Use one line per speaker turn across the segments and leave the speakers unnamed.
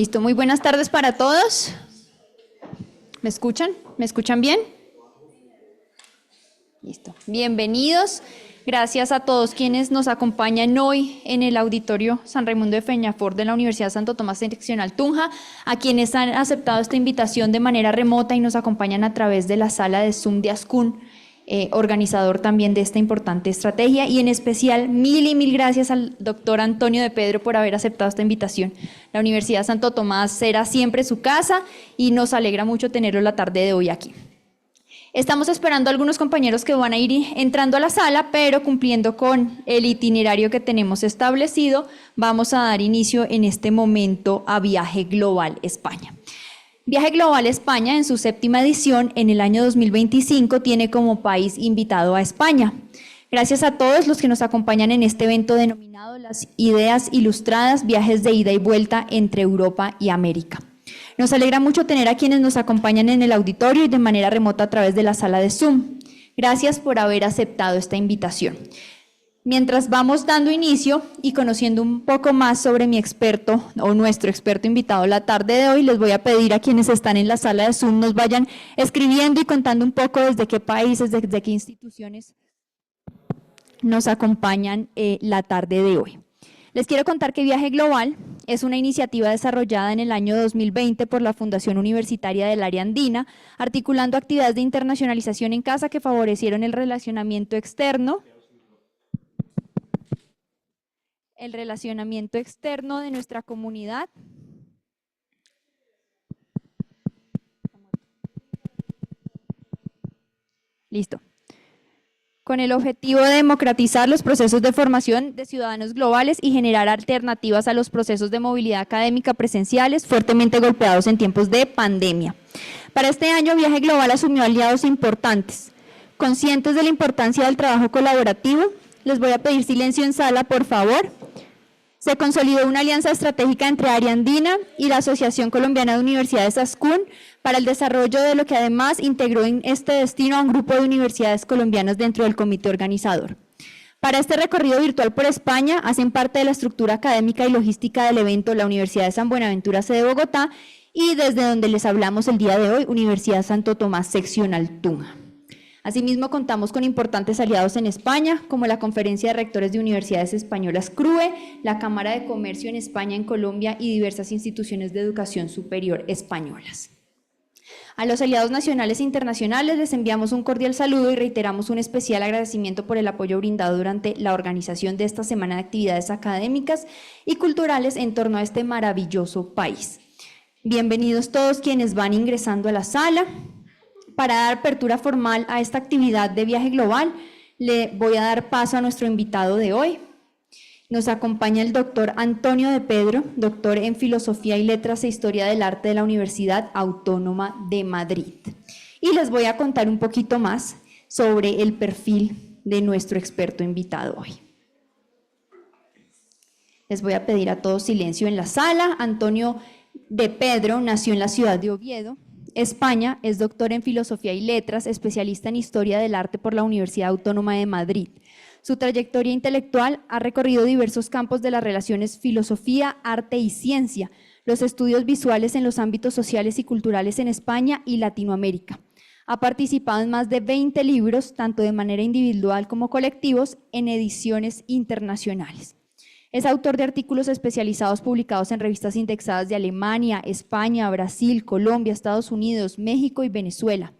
Listo, muy buenas tardes para todos. ¿Me escuchan? ¿Me escuchan bien? Listo, bienvenidos. Gracias a todos quienes nos acompañan hoy en el auditorio San Raimundo de Peñafort de la Universidad Santo Tomás Seccional Tunja, a quienes han aceptado esta invitación de manera remota y nos acompañan a través de la sala de Zoom de Ascun, organizador también de esta importante estrategia, y en especial mil gracias al doctor Antonio de Pedro por haber aceptado esta invitación. La Universidad Santo Tomás será siempre su casa y nos alegra mucho tenerlo la tarde de hoy aquí. Estamos esperando a algunos compañeros que van a ir entrando a la sala, pero cumpliendo con el itinerario que tenemos establecido, vamos a dar inicio en este momento a Viaje Global España. Viaje Global España, en su 7ª edición, en el año 2025, tiene como país invitado a España. Gracias a todos los que nos acompañan en este evento denominado Las Ideas Ilustradas, Viajes de Ida y Vuelta entre Europa y América. Nos alegra mucho tener a quienes nos acompañan en el auditorio y de manera remota a través de la sala de Zoom. Gracias por haber aceptado esta invitación. Mientras vamos dando inicio y conociendo un poco más sobre mi experto o nuestro experto invitado la tarde de hoy, les voy a pedir a quienes están en la sala de Zoom nos vayan escribiendo y contando un poco desde qué países, desde qué instituciones nos acompañan la tarde de hoy. Les quiero contar que Viaje Global es una iniciativa desarrollada en el año 2020 por la Fundación Universitaria del Área Andina, articulando actividades de internacionalización en casa que favorecieron el relacionamiento externo de nuestra comunidad. Listo. Con el objetivo de democratizar los procesos de formación de ciudadanos globales y generar alternativas a los procesos de movilidad académica presenciales fuertemente golpeados en tiempos de pandemia. Para este año, Viaje Global asumió aliados importantes. Conscientes de la importancia del trabajo colaborativo, les voy a pedir silencio en sala, por favor. Se consolidó una alianza estratégica entre Área Andina y la Asociación Colombiana de Universidades Ascun para el desarrollo de lo que además integró en este destino a un grupo de universidades colombianas dentro del comité organizador. Para este recorrido virtual por España hacen parte de la estructura académica y logística del evento la Universidad de San Buenaventura, sede Bogotá, y desde donde les hablamos el día de hoy, Universidad Santo Tomás Seccional Tunja. Asimismo, contamos con importantes aliados en España, como la Conferencia de Rectores de Universidades Españolas CRUE, la Cámara de Comercio en España, en Colombia y diversas instituciones de educación superior españolas. A los aliados nacionales e internacionales les enviamos un cordial saludo y reiteramos un especial agradecimiento por el apoyo brindado durante la organización de esta semana de actividades académicas y culturales en torno a este maravilloso país. Bienvenidos todos quienes van ingresando a la sala. Para dar apertura formal a esta actividad de Viaje Global, le voy a dar paso a nuestro invitado de hoy. Nos acompaña el doctor Antonio de Pedro, doctor en Filosofía y Letras e Historia del Arte de la Universidad Autónoma de Madrid. Y les voy a contar un poquito más sobre el perfil de nuestro experto invitado hoy. Les voy a pedir a todos silencio en la sala. Antonio de Pedro nació en la ciudad de Oviedo, España, es doctor en Filosofía y Letras, especialista en Historia del Arte por la Universidad Autónoma de Madrid. Su trayectoria intelectual ha recorrido diversos campos de las relaciones filosofía, arte y ciencia, los estudios visuales en los ámbitos sociales y culturales en España y Latinoamérica. Ha participado en más de 20 libros, tanto de manera individual como colectivos, en ediciones internacionales. Es autor de artículos especializados publicados en revistas indexadas de Alemania, España, Brasil, Colombia, Estados Unidos, México y Venezuela.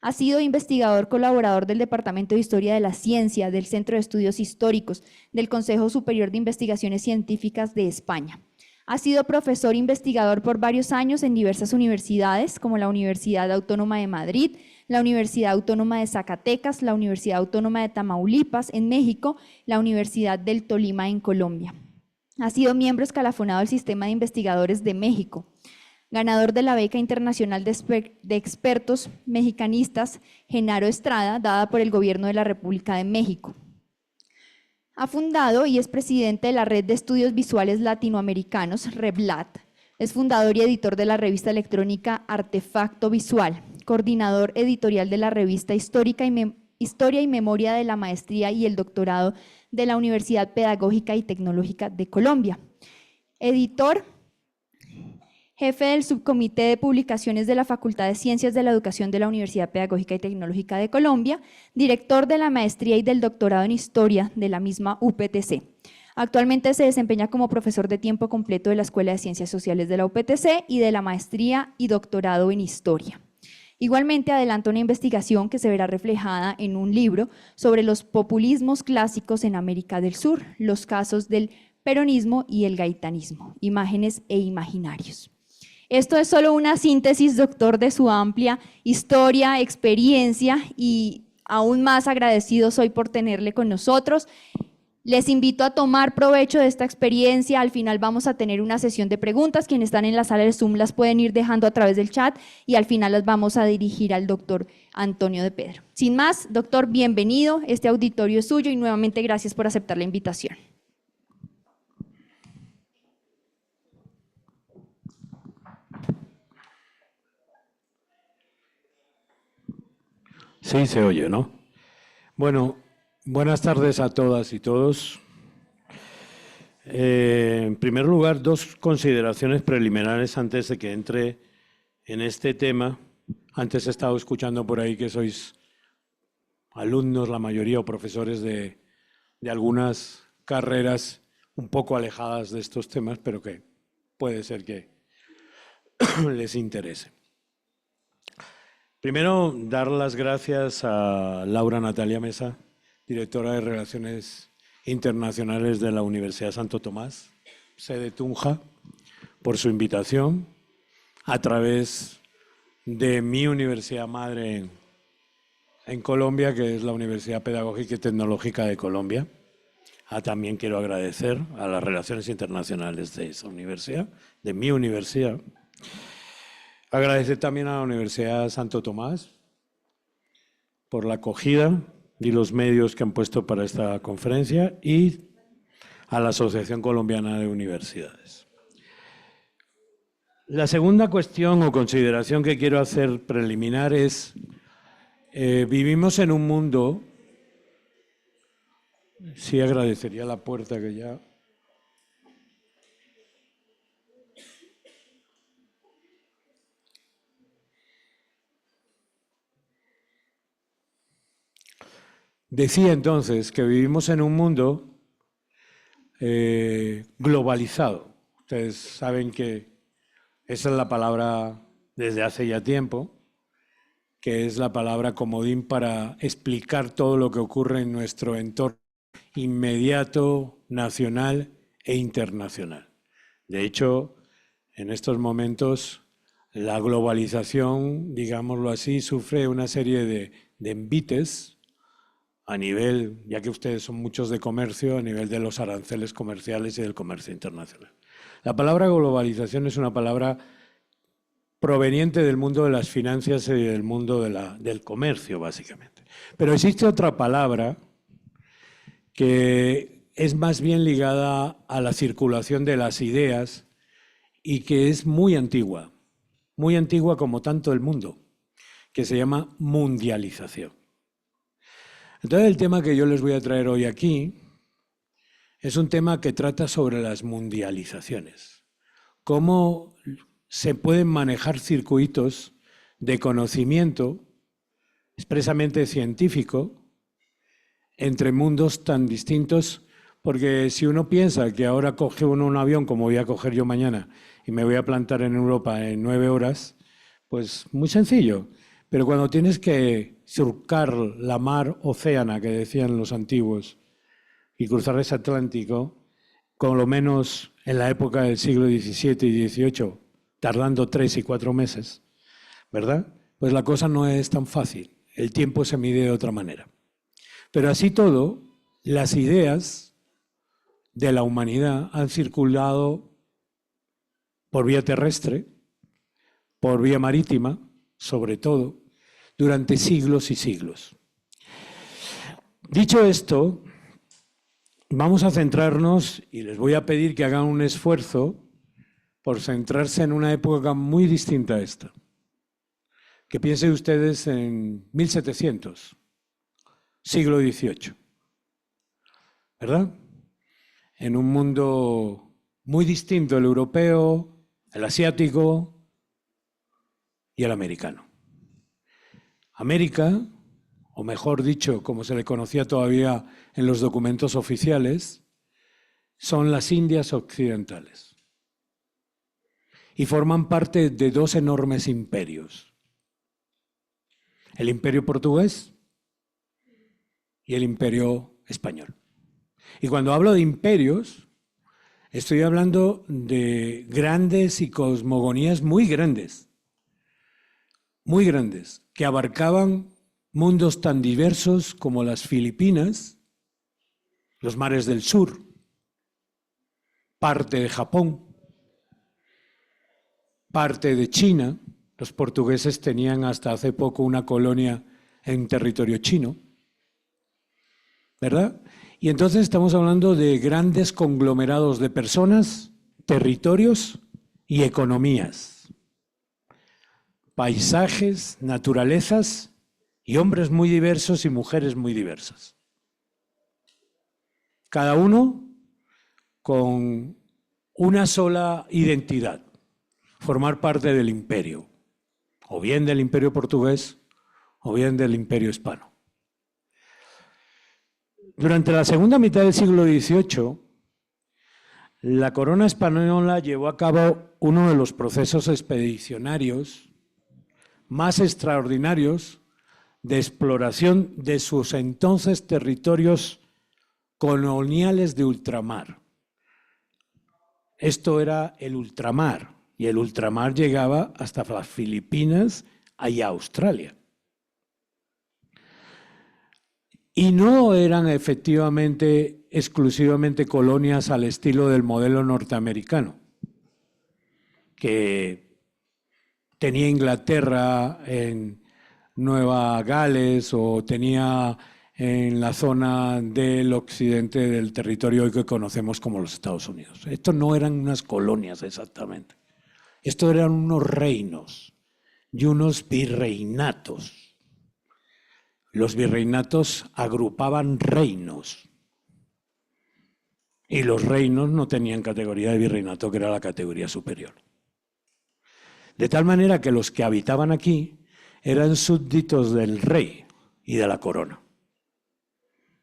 Ha sido investigador colaborador del Departamento de Historia de la Ciencia, del Centro de Estudios Históricos, del Consejo Superior de Investigaciones Científicas de España. Ha sido profesor investigador por varios años en diversas universidades, como la Universidad Autónoma de Madrid, la Universidad Autónoma de Zacatecas, la Universidad Autónoma de Tamaulipas en México, la Universidad del Tolima en Colombia. Ha sido miembro escalafonado del Sistema de Investigadores de México, ganador de la Beca Internacional de Expertos Mexicanistas Genaro Estrada, dada por el Gobierno de la República de México. Ha fundado y es presidente de la Red de Estudios Visuales Latinoamericanos, REVLAT. Es fundador y editor de la revista electrónica Artefacto Visual, coordinador editorial de la revista Historia y Memoria de la Maestría y el Doctorado de la Universidad Pedagógica y Tecnológica de Colombia. Editor jefe del Subcomité de Publicaciones de la Facultad de Ciencias de la Educación de la Universidad Pedagógica y Tecnológica de Colombia, director de la maestría y del doctorado en Historia de la misma UPTC. Actualmente se desempeña como profesor de tiempo completo de la Escuela de Ciencias Sociales de la UPTC y de la maestría y doctorado en Historia. Igualmente adelanta una investigación que se verá reflejada en un libro sobre los populismos clásicos en América del Sur, los casos del peronismo y el gaitanismo, imágenes e imaginarios. Esto es solo una síntesis, doctor, de su amplia historia, experiencia, y aún más agradecido soy por tenerle con nosotros. Les invito a tomar provecho de esta experiencia. Al final vamos a tener una sesión de preguntas. Quienes están en la sala de Zoom las pueden ir dejando a través del chat y al final las vamos a dirigir al doctor Antonio de Pedro. Sin más, doctor, bienvenido. Este auditorio es suyo y nuevamente gracias por aceptar la invitación.
Sí, se oye, ¿no? Bueno, buenas tardes a todas y todos. En primer lugar, dos consideraciones preliminares antes de que entre en este tema. Antes he estado escuchando por ahí que sois alumnos, la mayoría, o profesores de algunas carreras un poco alejadas de estos temas, pero que puede ser que les interese. Primero, dar las gracias a Laura Natalia Mesa, directora de Relaciones Internacionales de la Universidad Santo Tomás, sede Tunja, por su invitación a través de mi universidad madre en Colombia, que es la Universidad Pedagógica y Tecnológica de Colombia. También quiero agradecer a las Relaciones Internacionales de esa universidad, de mi universidad. Agradecer también a la Universidad Santo Tomás por la acogida y los medios que han puesto para esta conferencia y a la Asociación Colombiana de Universidades. La segunda cuestión o consideración que quiero hacer preliminar es, vivimos en un mundo, sí agradecería la puerta que ya... Decía entonces que vivimos en un mundo globalizado. Ustedes saben que esa es la palabra desde hace ya tiempo, que es la palabra comodín para explicar todo lo que ocurre en nuestro entorno inmediato, nacional e internacional. De hecho, en estos momentos, la globalización, digámoslo así, sufre una serie de envites a nivel, ya que ustedes son muchos de comercio, a nivel de los aranceles comerciales y del comercio internacional. La palabra globalización es una palabra proveniente del mundo de las finanzas y del mundo del comercio, básicamente. Pero existe otra palabra que es más bien ligada a la circulación de las ideas y que es muy antigua como tanto el mundo, que se llama mundialización. Entonces el tema que yo les voy a traer hoy aquí es un tema que trata sobre las mundializaciones. Cómo se pueden manejar circuitos de conocimiento expresamente científico entre mundos tan distintos, porque si uno piensa que ahora coge uno un avión, como voy a coger yo mañana, y me voy a plantar en Europa en 9 horas, pues muy sencillo. Pero cuando tienes que surcar la mar océana, que decían los antiguos, y cruzar ese Atlántico, con lo menos en la época del siglo XVII y XVIII, tardando 3 y 4 meses, ¿verdad? Pues la cosa no es tan fácil, el tiempo se mide de otra manera. Pero así todo, las ideas de la humanidad han circulado por vía terrestre, por vía marítima, sobre todo, durante siglos y siglos. Dicho esto, vamos a centrarnos, y les voy a pedir que hagan un esfuerzo por centrarse en una época muy distinta a esta. Que piensen ustedes en 1700, siglo XVIII, ¿verdad? En un mundo muy distinto al europeo, el asiático y el americano. América, o mejor dicho, como se le conocía todavía en los documentos oficiales, son las Indias occidentales. Y forman parte de dos enormes imperios. El imperio portugués y el imperio español. Y cuando hablo de imperios, estoy hablando de grandes y cosmogonías muy grandes, que abarcaban mundos tan diversos como las Filipinas, los mares del sur, parte de Japón, parte de China. Los portugueses tenían hasta hace poco una colonia en territorio chino, ¿verdad? Y entonces estamos hablando de grandes conglomerados de personas, territorios y economías, paisajes, naturalezas y hombres muy diversos y mujeres muy diversas. Cada uno con una sola identidad, formar parte del imperio, o bien del imperio portugués o bien del imperio hispano. Durante la segunda mitad del siglo XVIII, la corona española llevó a cabo uno de los procesos expedicionarios más extraordinarios de exploración de sus entonces territorios coloniales de ultramar. Esto era el ultramar, y el ultramar llegaba hasta las Filipinas y Australia. Y no eran efectivamente exclusivamente colonias al estilo del modelo norteamericano, que tenía Inglaterra en Nueva Gales o tenía en la zona del occidente del territorio hoy que conocemos como los Estados Unidos. Estos no eran unas colonias exactamente. Estos eran unos reinos y unos virreinatos. Los virreinatos agrupaban reinos y los reinos no tenían categoría de virreinato, que era la categoría superior. De tal manera que los que habitaban aquí eran súbditos del rey y de la corona.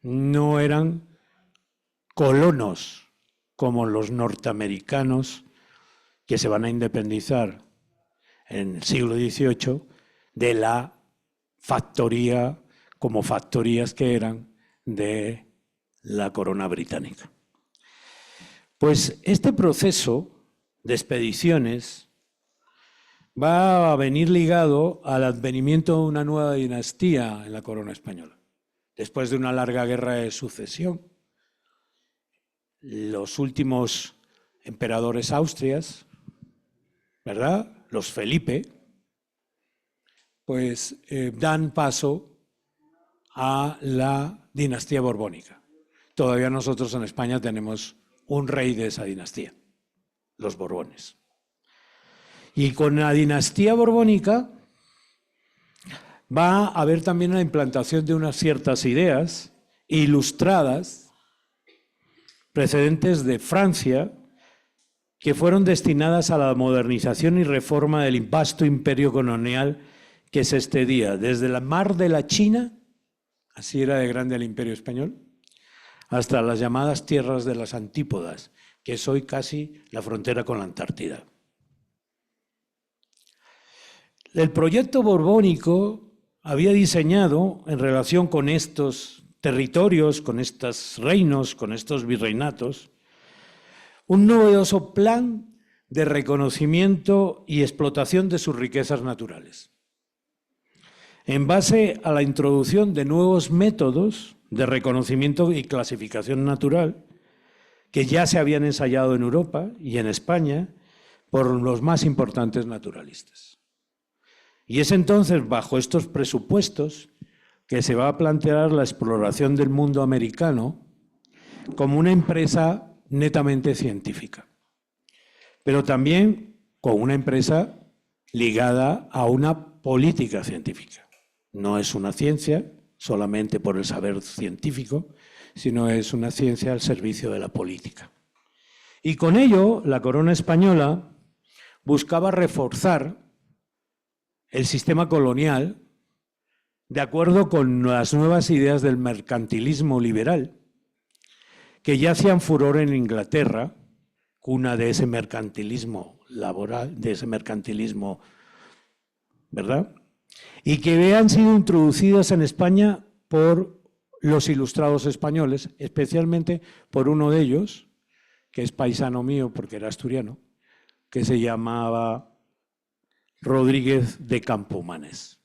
No eran colonos como los norteamericanos que se van a independizar en el siglo XVIII de la factoría, como factorías que eran de la corona británica. Pues este proceso de expediciones va a venir ligado al advenimiento de una nueva dinastía en la corona española. Después de una larga guerra de sucesión, los últimos emperadores austrias, ¿verdad?, los Felipe, pues dan paso a la dinastía borbónica. Todavía nosotros en España tenemos un rey de esa dinastía, los Borbones. Y con la dinastía borbónica va a haber también la implantación de unas ciertas ideas ilustradas precedentes de Francia que fueron destinadas a la modernización y reforma del vasto imperio colonial que se extendía desde la mar de la China, así era de grande el imperio español, hasta las llamadas tierras de las antípodas, que es hoy casi la frontera con la Antártida. El proyecto borbónico había diseñado, en relación con estos territorios, con estos reinos, con estos virreinatos, un novedoso plan de reconocimiento y explotación de sus riquezas naturales, en base a la introducción de nuevos métodos de reconocimiento y clasificación natural que ya se habían ensayado en Europa y en España por los más importantes naturalistas. Y es entonces, bajo estos presupuestos, que se va a plantear la exploración del mundo americano como una empresa netamente científica, pero también con una empresa ligada a una política científica. No es una ciencia solamente por el saber científico, sino es una ciencia al servicio de la política. Y con ello, la corona española buscaba reforzar el sistema colonial de acuerdo con las nuevas ideas del mercantilismo liberal, que ya hacían furor en Inglaterra, cuna de ese mercantilismo laboral, de ese mercantilismo, ¿verdad? Y que habían sido introducidas en España por los ilustrados españoles, especialmente por uno de ellos, que es paisano mío porque era asturiano, que se llamaba Rodríguez de Campomanes,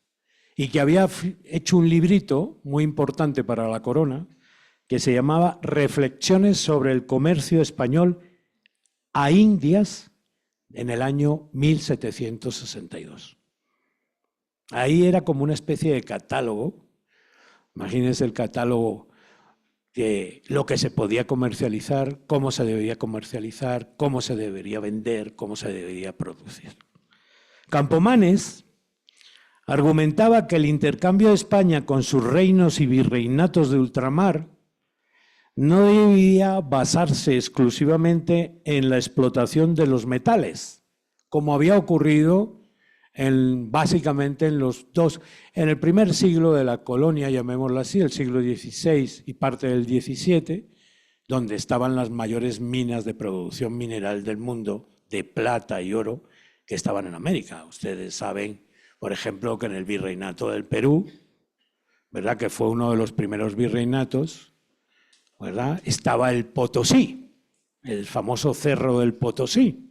y que había hecho un librito muy importante para la corona, que se llamaba Reflexiones sobre el comercio español a Indias en el año 1762. Ahí era como una especie de catálogo. Imagínense el catálogo de lo que se podía comercializar, cómo se debería comercializar, cómo se debería vender, cómo se debería producir. Campomanes argumentaba que el intercambio de España con sus reinos y virreinatos de ultramar no debía basarse exclusivamente en la explotación de los metales, como había ocurrido básicamente en el primer siglo de la colonia, llamémoslo así, el siglo XVI y parte del XVII, donde estaban las mayores minas de producción mineral del mundo, de plata y oro, que estaban en América. Ustedes saben, por ejemplo, que en el virreinato del Perú, ¿verdad?, que fue uno de los primeros virreinatos, ¿verdad?, estaba el Potosí, el famoso Cerro del Potosí.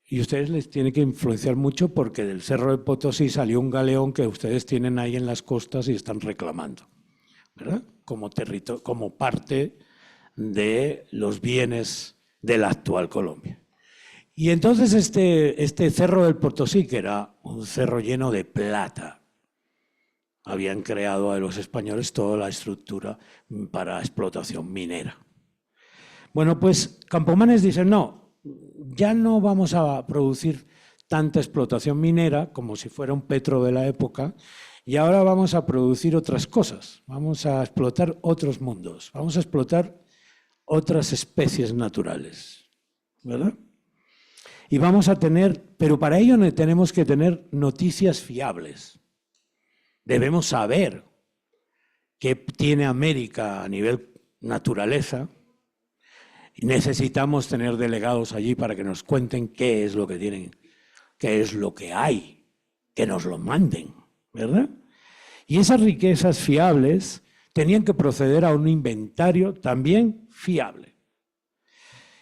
Y ustedes les tiene que influenciar mucho porque del Cerro del Potosí salió un galeón que ustedes tienen ahí en las costas y están reclamando, ¿verdad?, como parte de los bienes de la actual Colombia. Y entonces este Cerro del Potosí, que era un cerro lleno de plata, habían creado a los españoles toda la estructura para explotación minera. Bueno, pues Campomanes dice, no, ya no vamos a producir tanta explotación minera como si fuera un petro de la época, y ahora vamos a producir otras cosas, vamos a explotar otros mundos, vamos a explotar otras especies naturales, ¿verdad? Y vamos a tener, pero para ello tenemos que tener noticias fiables. Debemos saber qué tiene América a nivel naturaleza. Y necesitamos tener delegados allí para que nos cuenten qué es lo que tienen, qué es lo que hay, que nos lo manden, ¿verdad? Y esas riquezas fiables tenían que proceder a un inventario también fiable.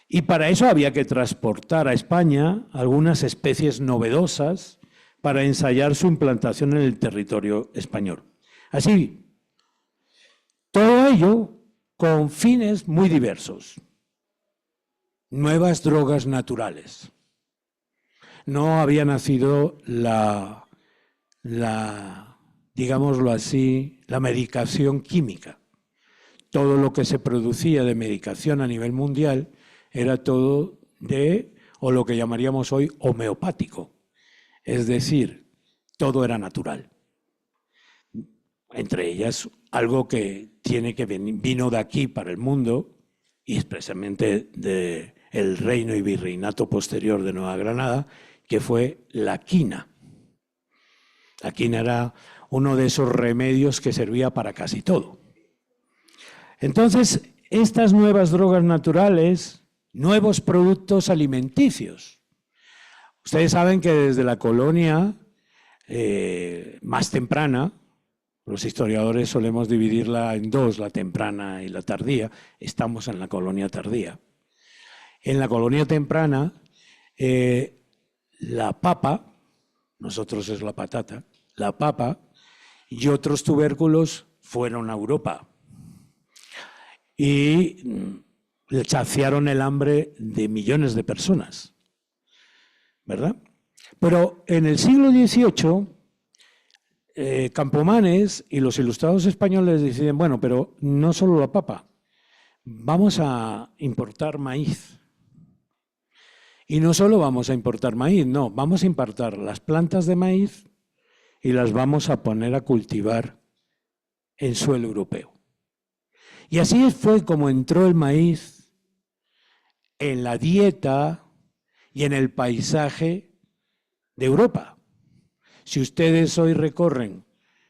Y para eso había que transportar a España algunas especies novedosas para ensayar su implantación en el territorio español. Así, todo ello con fines muy diversos. Nuevas drogas naturales. No había nacido digámoslo así, la medicación química. Todo lo que se producía de medicación a nivel mundial era todo o lo que llamaríamos hoy, homeopático. Es decir, todo era natural. Entre ellas, algo que vino de aquí para el mundo, y expresamente del reino y virreinato posterior de Nueva Granada, que fue la quina. La quina era uno de esos remedios que servía para casi todo. Entonces, estas nuevas drogas naturales, nuevos productos alimenticios. Ustedes saben que desde la colonia más temprana, los historiadores solemos dividirla en dos, la temprana y la tardía. Estamos en la colonia tardía. En la colonia temprana, la papa, nosotros es la patata, la papa y otros tubérculos fueron a Europa y saciaron el hambre de millones de personas, ¿verdad? Pero en el siglo XVIII, Campomanes y los ilustrados españoles deciden, bueno, pero no solo la papa, vamos a importar maíz. Y no solo vamos a importar maíz, no, vamos a importar las plantas de maíz y las vamos a poner a cultivar en suelo europeo. Y así fue como entró el maíz en la dieta y en el paisaje de Europa. Si ustedes hoy recorren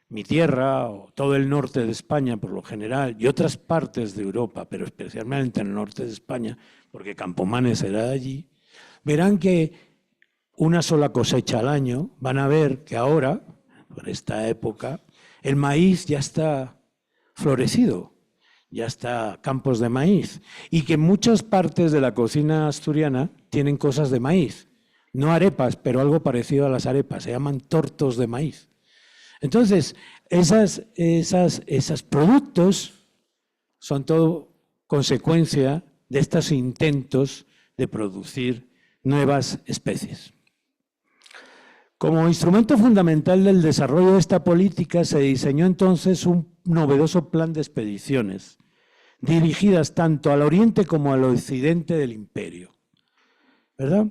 mi tierra o todo el norte de España por lo general y otras partes de Europa, pero especialmente en el norte de España, porque Campomanes era de allí, verán que una sola cosecha al año. Van a ver que ahora, por esta época, el maíz ya está florecido, ya está campos de maíz, y que muchas partes de la cocina asturiana tienen cosas de maíz. No arepas, pero algo parecido a las arepas, se llaman tortos de maíz. Entonces, esos productos son todo consecuencia de estos intentos de producir nuevas especies. Como instrumento fundamental del desarrollo de esta política se diseñó entonces un novedoso plan de expediciones, dirigidas tanto al oriente como al occidente del imperio. ¿Verdad?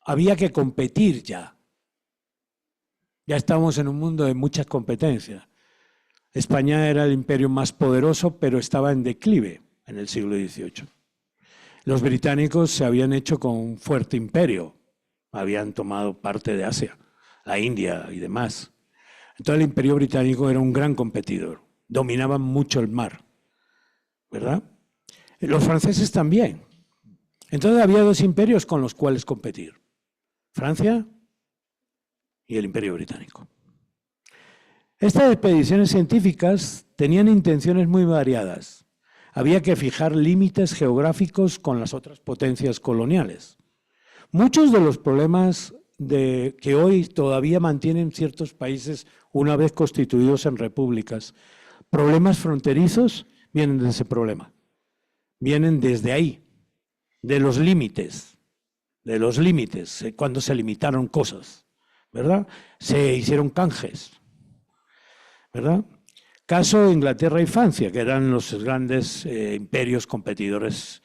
Había que competir ya. Ya estamos en un mundo de muchas competencias. España era el imperio más poderoso, pero estaba en declive en el siglo XVIII. Los británicos se habían hecho con un fuerte imperio, habían tomado parte de Asia, la India y demás. Entonces el imperio británico era un gran competidor, dominaban mucho el mar, ¿verdad? Los franceses también. Entonces había dos imperios con los cuales competir, Francia y el Imperio Británico. Estas expediciones científicas tenían intenciones muy variadas. Había que fijar límites geográficos con las otras potencias coloniales. Muchos de los problemas que hoy todavía mantienen ciertos países una vez constituidos en repúblicas, problemas fronterizos, vienen de ese problema. Vienen desde ahí, de los límites, cuando se limitaron cosas, ¿verdad? Se hicieron canjes, ¿verdad? Caso Inglaterra y Francia, que eran los grandes imperios competidores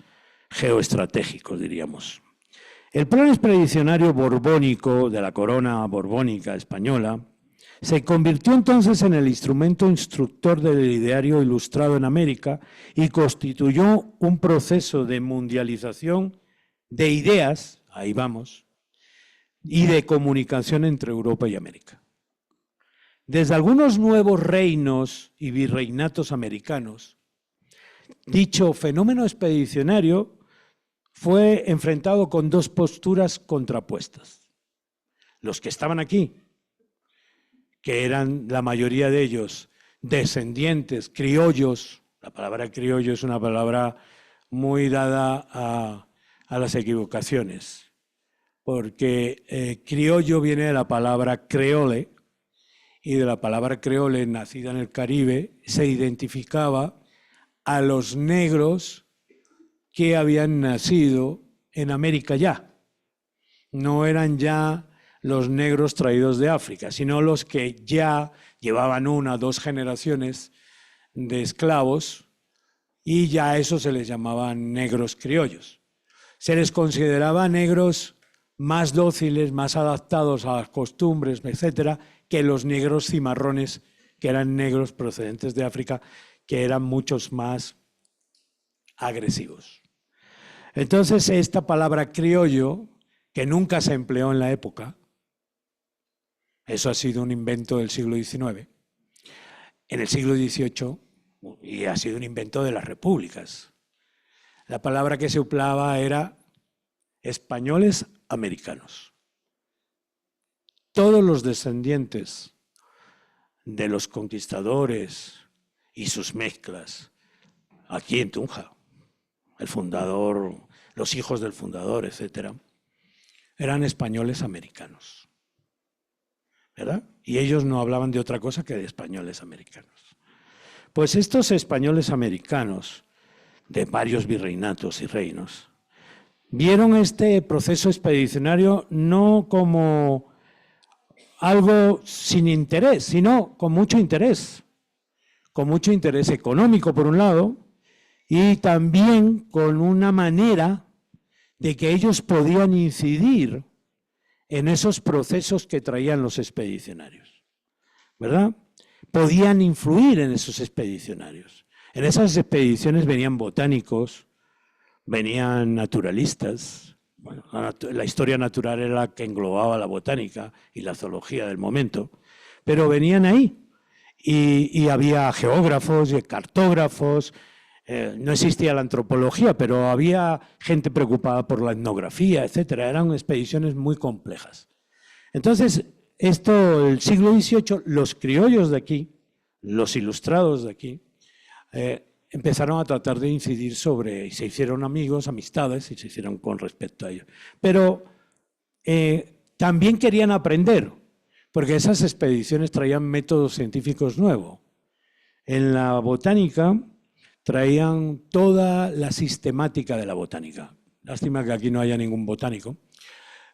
geoestratégicos, diríamos. El plan expedicionario borbónico de la corona borbónica española se convirtió entonces en el instrumento instructor del ideario ilustrado en América y constituyó un proceso de mundialización de ideas, ahí vamos, y de comunicación entre Europa y América. Desde algunos nuevos reinos y virreinatos americanos, dicho fenómeno expedicionario fue enfrentado con dos posturas contrapuestas. Los que estaban aquí, que eran la mayoría de ellos descendientes, criollos, la palabra criollo es una palabra muy dada a las equivocaciones, porque criollo viene de la palabra creole, y de la palabra creole, nacida en el Caribe, se identificaba a los negros que habían nacido en América ya. No eran ya los negros traídos de África, sino los que ya llevaban una o dos generaciones de esclavos y ya a eso se les llamaban negros criollos. Se les consideraba negros más dóciles, más adaptados a las costumbres, etcétera, que los negros cimarrones, que eran negros procedentes de África, que eran muchos más agresivos. Entonces, esta palabra criollo, que nunca se empleó en la época, eso ha sido un invento del siglo XIX, en el siglo XVIII, y ha sido un invento de las repúblicas. La palabra que se empleaba era españoles americanos. Todos los descendientes de los conquistadores y sus mezclas, aquí en Tunja, el fundador, los hijos del fundador, etcétera, eran españoles americanos, ¿verdad? Y ellos no hablaban de otra cosa que de españoles americanos. Pues estos españoles americanos, de varios virreinatos y reinos, vieron este proceso expedicionario no como algo sin interés, sino con mucho interés económico por un lado, y también con una manera de que ellos podían incidir en esos procesos que traían los expedicionarios, ¿verdad? Podían influir en esos expedicionarios. En esas expediciones venían botánicos, venían naturalistas, Bueno, la historia natural era la que englobaba la botánica y la zoología del momento, pero venían ahí y había geógrafos y cartógrafos. No existía la antropología, pero había gente preocupada por la etnografía, etcétera. Eran expediciones muy complejas. Entonces, el siglo XVIII, los criollos de aquí, los ilustrados de aquí, empezaron a tratar de incidir sobre, y se hicieron amigos, amistades, y se hicieron con respecto a ello. Pero también querían aprender, porque esas expediciones traían métodos científicos nuevos. En la botánica traían toda la sistemática de la botánica. Lástima que aquí no haya ningún botánico,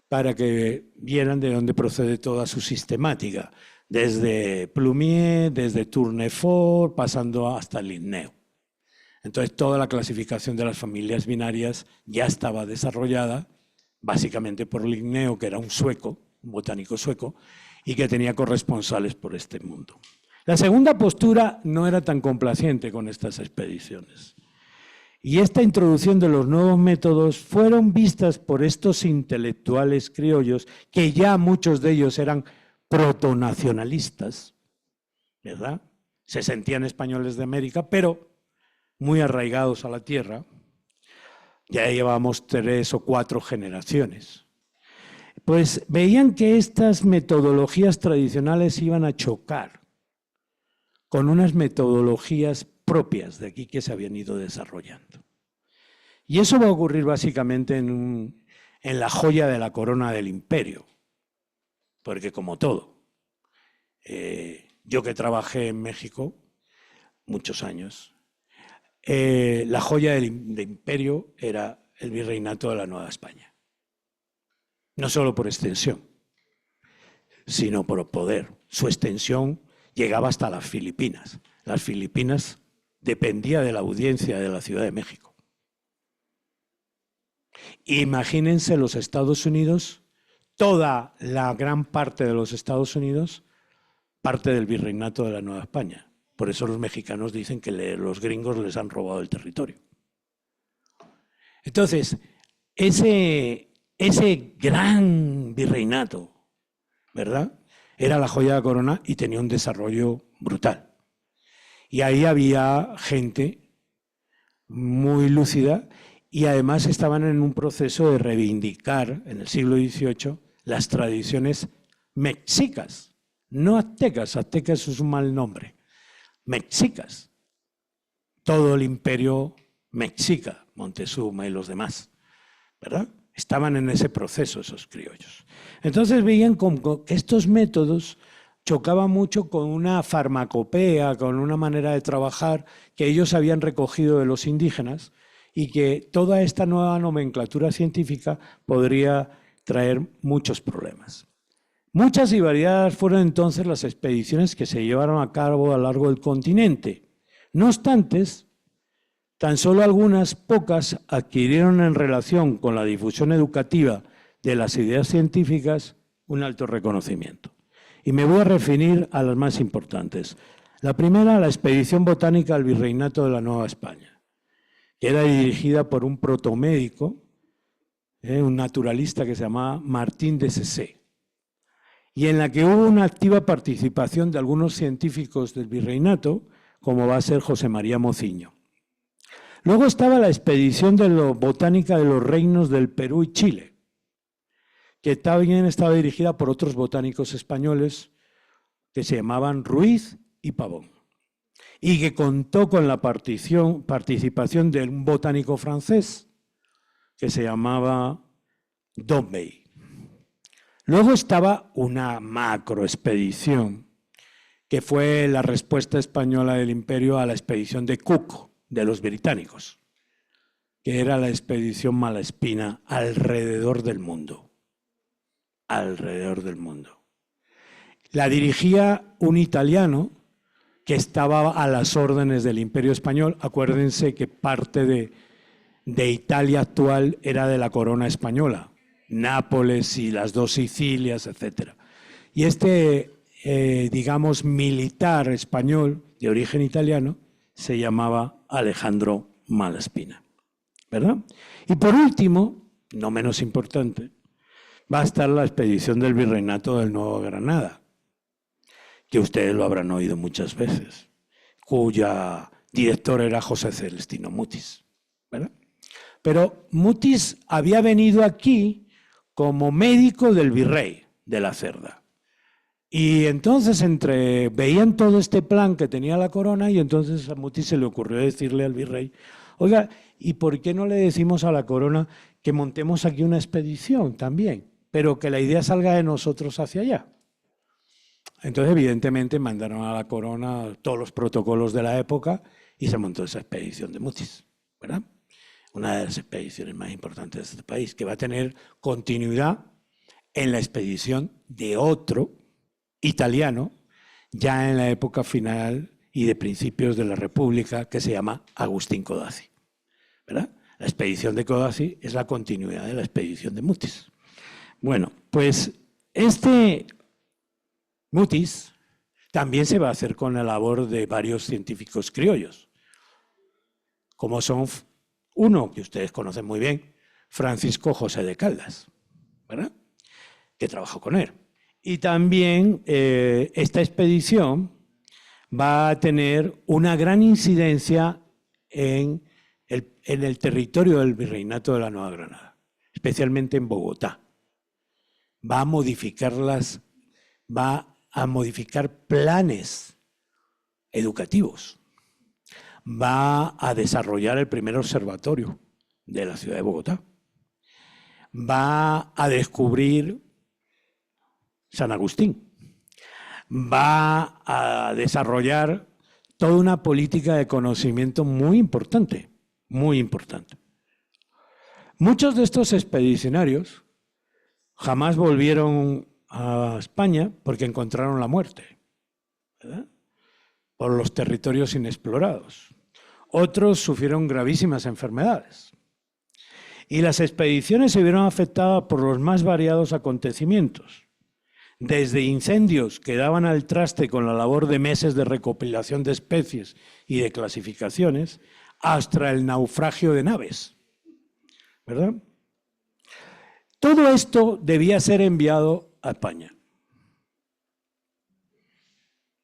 para que vieran de dónde procede toda su sistemática, desde Plumier, desde Tournefort, pasando hasta Linneo. Entonces, toda la clasificación de las familias binarias ya estaba desarrollada, básicamente por Linneo, que era un sueco, un botánico sueco, y que tenía corresponsales por este mundo. La segunda postura no era tan complaciente con estas expediciones. Y esta introducción de los nuevos métodos fueron vistas por estos intelectuales criollos, que ya muchos de ellos eran protonacionalistas, ¿verdad? Se sentían españoles de América, pero muy arraigados a la tierra. Ya llevamos 3 o 4 generaciones. Pues veían que estas metodologías tradicionales iban a chocar con unas metodologías propias de aquí que se habían ido desarrollando. Y eso va a ocurrir básicamente en la joya de la corona del imperio, porque como todo, yo que trabajé en México muchos años, la joya del imperio era el virreinato de la Nueva España. No solo por extensión, sino por poder. Su extensión llegaba hasta las Filipinas. Las Filipinas dependía de la audiencia de la Ciudad de México. Imagínense los Estados Unidos, toda la gran parte de los Estados Unidos, parte del virreinato de la Nueva España. Por eso los mexicanos dicen que los gringos les han robado el territorio. Entonces, ese gran virreinato, ¿verdad?, era la joya de la corona y tenía un desarrollo brutal. Y ahí había gente muy lúcida y además estaban en un proceso de reivindicar en el siglo XVIII las tradiciones mexicas, no aztecas. Aztecas es un mal nombre. Mexicas. Todo el imperio mexica, Montezuma y los demás, ¿verdad? Estaban en ese proceso esos criollos. Entonces veían como que estos métodos chocaban mucho con una farmacopea, con una manera de trabajar que ellos habían recogido de los indígenas y que toda esta nueva nomenclatura científica podría traer muchos problemas. Muchas y variadas fueron entonces las expediciones que se llevaron a cabo a lo largo del continente. No obstante, tan solo algunas pocas adquirieron en relación con la difusión educativa de las ideas científicas un alto reconocimiento. Y me voy a referir a las más importantes. La primera, la expedición botánica al Virreinato de la Nueva España, que era dirigida por un protomédico, un naturalista que se llamaba Martín de Cessé, y en la que hubo una activa participación de algunos científicos del Virreinato, como va a ser José María Mociño. Luego estaba la expedición botánica de los reinos del Perú y Chile, que también estaba dirigida por otros botánicos españoles que se llamaban Ruiz y Pavón, y que contó con la participación de un botánico francés que se llamaba Dombey. Luego estaba una macroexpedición, que fue la respuesta española del imperio a la expedición de Cook, de los británicos, que era la expedición Malaspina alrededor del mundo. Alrededor del mundo. La dirigía un italiano que estaba a las órdenes del Imperio Español. Acuérdense que parte de Italia actual era de la corona española, Nápoles y las 2 Sicilias, etc. Y digamos, militar español de origen italiano se llamaba Alejandro Malaspina, ¿verdad? Y por último, no menos importante, va a estar la expedición del Virreinato del Nuevo Granada, que ustedes lo habrán oído muchas veces, cuya director era José Celestino Mutis, ¿verdad? Pero Mutis había venido aquí como médico del virrey de la Cerda. Y entonces veían todo este plan que tenía la corona y entonces a Mutis se le ocurrió decirle al virrey, oiga, ¿y por qué no le decimos a la corona que montemos aquí una expedición también, pero que la idea salga de nosotros hacia allá? Entonces, evidentemente, mandaron a la corona todos los protocolos de la época y se montó esa expedición de Mutis, ¿verdad? Una de las expediciones más importantes de este país, que va a tener continuidad en la expedición de otro italiano, ya en la época final y de principios de la República, que se llama Agustín Codazzi, ¿verdad? La expedición de Codazzi es la continuidad de la expedición de Mutis. Bueno, pues este Mutis también se va a hacer con la labor de varios científicos criollos, como son uno que ustedes conocen muy bien, Francisco José de Caldas, ¿verdad? Que trabajó con él. Y también esta expedición va a tener una gran incidencia en el territorio del Virreinato de la Nueva Granada, especialmente en Bogotá. Va a modificar planes educativos. Va a desarrollar el primer observatorio de la ciudad de Bogotá. Va a descubrir San Agustín. Va a desarrollar toda una política de conocimiento muy importante, muy importante. Muchos de estos expedicionarios jamás volvieron a España porque encontraron la muerte, ¿verdad? Por los territorios inexplorados. Otros sufrieron gravísimas enfermedades. Y las expediciones se vieron afectadas por los más variados acontecimientos, desde incendios que daban al traste con la labor de meses de recopilación de especies y de clasificaciones, hasta el naufragio de naves, ¿verdad? Todo esto debía ser enviado a España.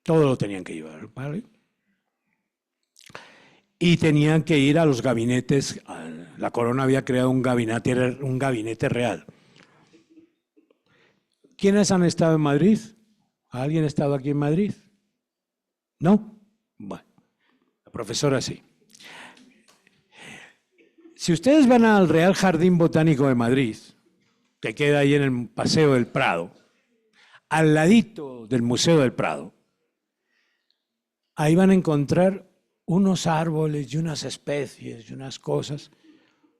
Todo lo tenían que llevar, ¿vale? Y tenían que ir a los gabinetes. La corona había creado un gabinete real. ¿Quiénes han estado en Madrid? ¿Alguien ha estado aquí en Madrid? ¿No? Bueno, la profesora sí. Si ustedes van al Real Jardín Botánico de Madrid, que queda ahí en el Paseo del Prado, al ladito del Museo del Prado, ahí van a encontrar unos árboles y unas especies y unas cosas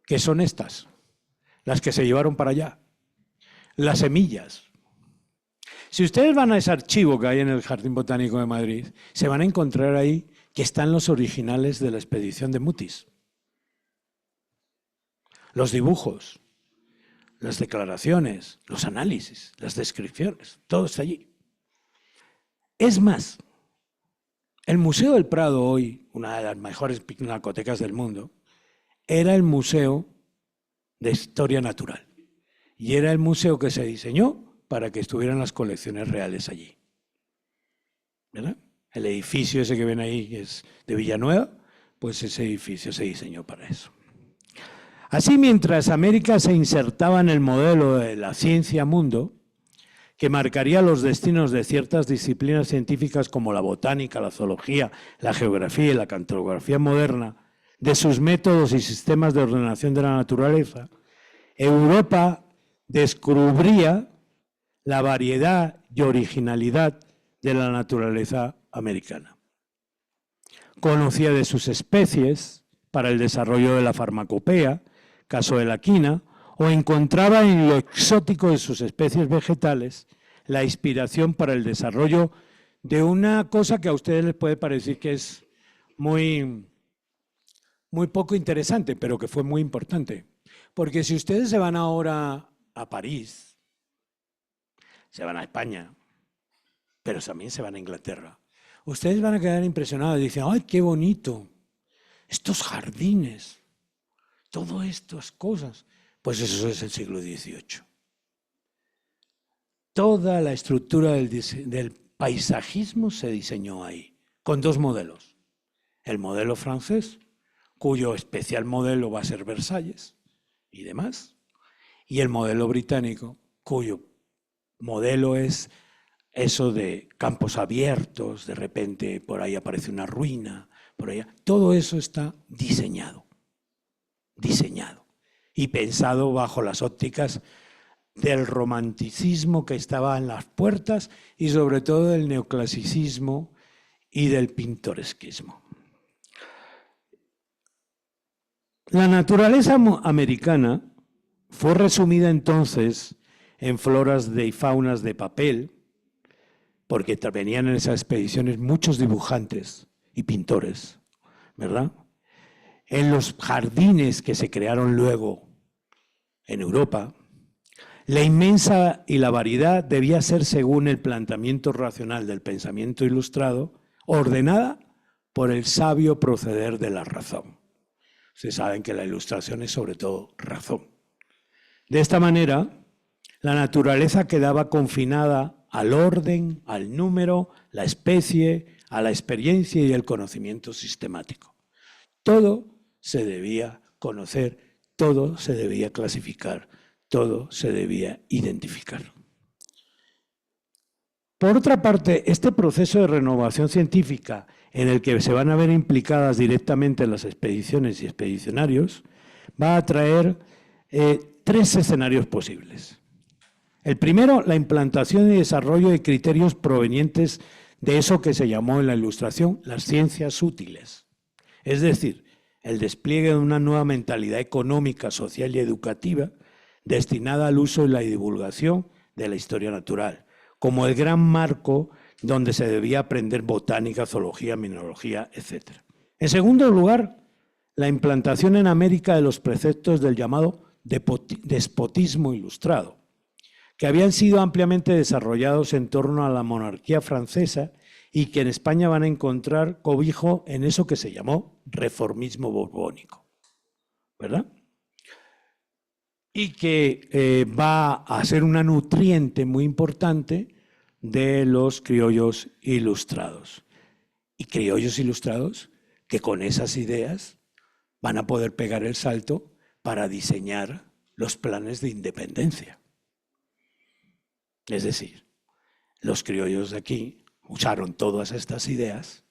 que son estas, las que se llevaron para allá, las semillas. Si ustedes van a ese archivo que hay en el Jardín Botánico de Madrid, se van a encontrar ahí que están los originales de la expedición de Mutis. Los dibujos, las declaraciones, los análisis, las descripciones, todo está allí. Es más, el Museo del Prado hoy, una de las mejores pinacotecas del mundo, era el Museo de Historia Natural. Y era el museo que se diseñó para que estuvieran las colecciones reales allí, ¿verdad? El edificio ese que ven ahí, que es de Villanueva, pues ese edificio se diseñó para eso. Así, mientras América se insertaba en el modelo de la ciencia mundo, que marcaría los destinos de ciertas disciplinas científicas como la botánica, la zoología, la geografía y la cartografía moderna, de sus métodos y sistemas de ordenación de la naturaleza, Europa descubría la variedad y originalidad de la naturaleza americana. Conocía de sus especies para el desarrollo de la farmacopea, caso de la quina, o encontraba en lo exótico de sus especies vegetales la inspiración para el desarrollo de una cosa que a ustedes les puede parecer que es muy poco interesante, pero que fue muy importante. Porque si ustedes se van ahora a París, se van a España, pero también se van a Inglaterra, ustedes van a quedar impresionados y dicen, ¡ay, qué bonito! Estos jardines, todas estas cosas. Pues eso es el siglo XVIII. Toda la estructura del paisajismo se diseñó ahí, con dos modelos. El modelo francés, cuyo especial modelo va a ser Versalles y demás, y el modelo británico, cuyo modelo es eso de campos abiertos, de repente por ahí aparece una ruina, por allá. Todo eso está diseñado y pensado bajo las ópticas del romanticismo que estaba en las puertas y sobre todo del neoclasicismo y del pintoresquismo. La naturaleza americana fue resumida entonces en floras y faunas de papel, porque venían en esas expediciones muchos dibujantes y pintores, ¿verdad? En los jardines que se crearon luego en Europa, la inmensa y la variedad debía ser, según el planteamiento racional del pensamiento ilustrado, ordenada por el sabio proceder de la razón. Ustedes saben que la ilustración es sobre todo razón. De esta manera, la naturaleza quedaba confinada al orden, al número, la especie, a la experiencia y el conocimiento sistemático. Todo se debía conocer, todo se debía clasificar, todo se debía identificar. Por otra parte, este proceso de renovación científica en el que se van a ver implicadas directamente las expediciones y expedicionarios va a traer tres escenarios posibles. El primero, la implantación y desarrollo de criterios provenientes de eso que se llamó en la Ilustración las ciencias útiles, es decir, el despliegue de una nueva mentalidad económica, social y educativa destinada al uso y la divulgación de la historia natural, como el gran marco donde se debía aprender botánica, zoología, mineralogía, etc. En segundo lugar, la implantación en América de los preceptos del llamado despotismo ilustrado, que habían sido ampliamente desarrollados en torno a la monarquía francesa y que en España van a encontrar cobijo en eso que se llamó reformismo borbónico, ¿verdad? Y que va a ser una nutriente muy importante de los criollos ilustrados. Y criollos ilustrados que con esas ideas van a poder pegar el salto para diseñar los planes de independencia. Es decir, los criollos de aquí usaron todas estas ideas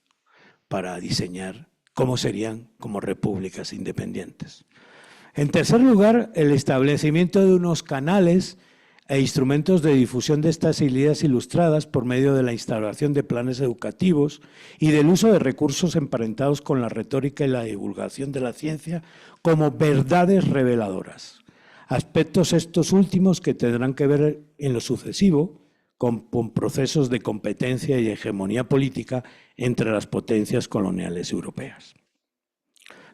para diseñar cómo serían como repúblicas independientes. En tercer lugar, el establecimiento de unos canales e instrumentos de difusión de estas ideas ilustradas por medio de la instauración de planes educativos y del uso de recursos emparentados con la retórica y la divulgación de la ciencia como verdades reveladoras. Aspectos estos últimos que tendrán que ver en lo sucesivo con procesos de competencia y hegemonía política entre las potencias coloniales europeas.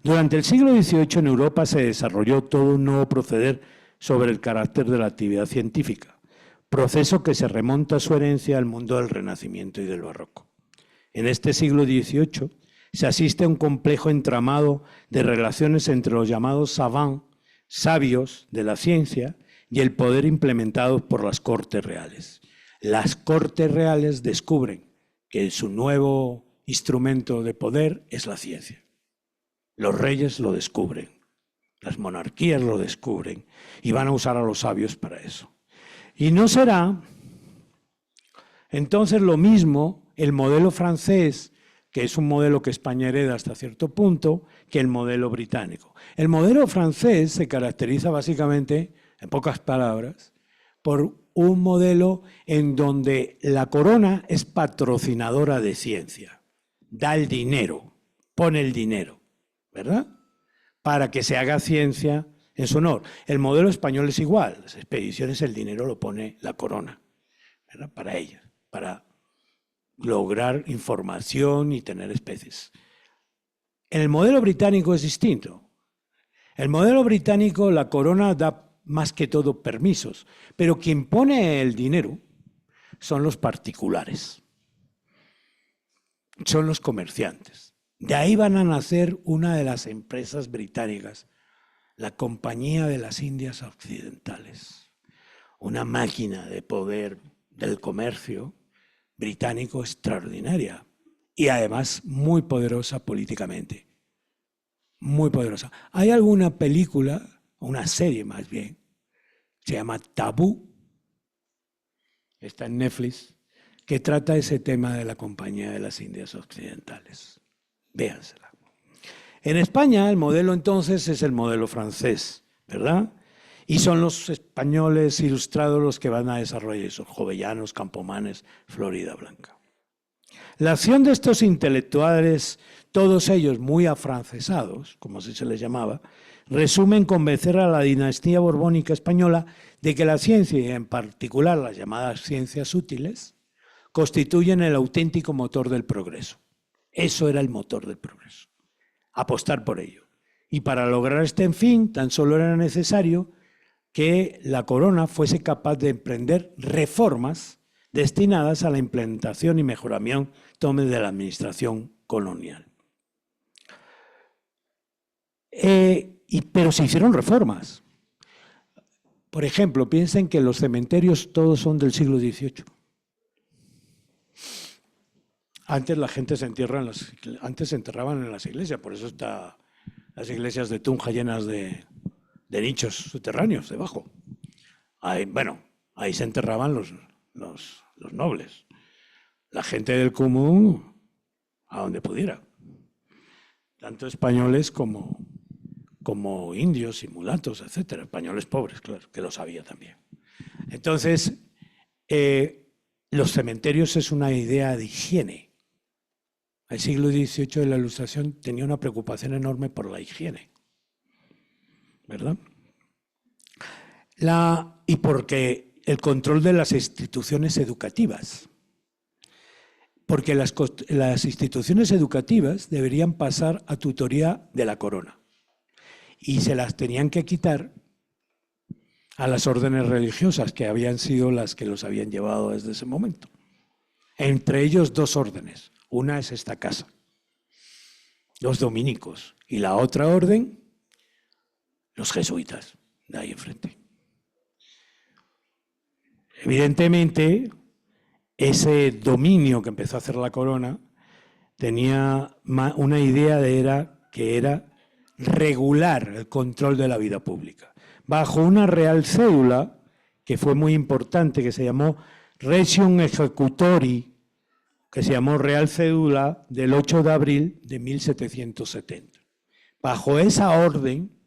Durante el siglo XVIII en Europa se desarrolló todo un nuevo proceder sobre el carácter de la actividad científica, proceso que se remonta a su herencia al mundo del Renacimiento y del Barroco. En este siglo XVIII se asiste a un complejo entramado de relaciones entre los llamados savants, sabios de la ciencia, y el poder implementado por las Cortes Reales. Las Cortes Reales descubren que su nuevo instrumento de poder es la ciencia. Los reyes lo descubren, las monarquías lo descubren y van a usar a los sabios para eso. Y no será entonces lo mismo el modelo francés, que es un modelo que España hereda hasta cierto punto, que el modelo británico. El modelo francés se caracteriza básicamente, en pocas palabras, por un modelo en donde la corona es patrocinadora de ciencia, da el dinero, pone el dinero, ¿verdad? Para que se haga ciencia en su honor. El modelo español es igual, las expediciones el dinero lo pone la corona, ¿verdad? Para ellas, para lograr información y tener especies. En el modelo británico es distinto. El modelo británico, la corona da más que todo permisos, pero quien pone el dinero son los particulares, son los comerciantes. De ahí van a nacer una de las empresas británicas la Compañía de las Indias Occidentales, una máquina de poder del comercio británico extraordinaria y además muy poderosa políticamente, muy poderosa. Hay alguna película, una serie más bien, se llama Tabú, está en Netflix, que trata ese tema de la Compañía de las Indias Occidentales. Véansela. En España el modelo entonces es el modelo francés, ¿verdad? Y son los españoles ilustrados los que van a desarrollar eso, Jovellanos, Campomanes, Florida Blanca. La acción de estos intelectuales, todos ellos muy afrancesados, como así se les llamaba, resume en convencer a la dinastía borbónica española de que la ciencia, y en particular las llamadas ciencias útiles, constituyen el auténtico motor del progreso. Eso era el motor del progreso. Apostar por ello. Y para lograr este fin, tan solo era necesario que la corona fuese capaz de emprender reformas destinadas a la implementación y mejoramiento de la administración colonial. Pero se hicieron reformas. Por ejemplo, piensen que los cementerios todos son del siglo XVIII. Antes la gente antes se enterraban en las iglesias, por eso están las iglesias de Tunja llenas de nichos subterráneos debajo. Ahí se enterraban los nobles. La gente del común, a donde pudiera. Tanto españoles como indios y mulatos, etcétera. Españoles pobres, claro, que lo sabía también. Entonces, los cementerios es una idea de higiene. El siglo XVIII de la Ilustración tenía una preocupación enorme por la higiene, ¿verdad? Y porque el control de las instituciones educativas. Porque las instituciones educativas deberían pasar a tutoría de la corona y se las tenían que quitar a las órdenes religiosas que habían sido las que los habían llevado desde ese momento. Entre ellos dos órdenes. Una es esta casa, los dominicos, y la otra orden, los jesuitas, de ahí enfrente. Evidentemente, ese dominio que empezó a hacer la corona tenía una idea que era regular el control de la vida pública. Bajo una real cédula, que fue muy importante, que se llamó Regium Executori, que se llamó Real Cédula del 8 de abril de 1770. Bajo esa orden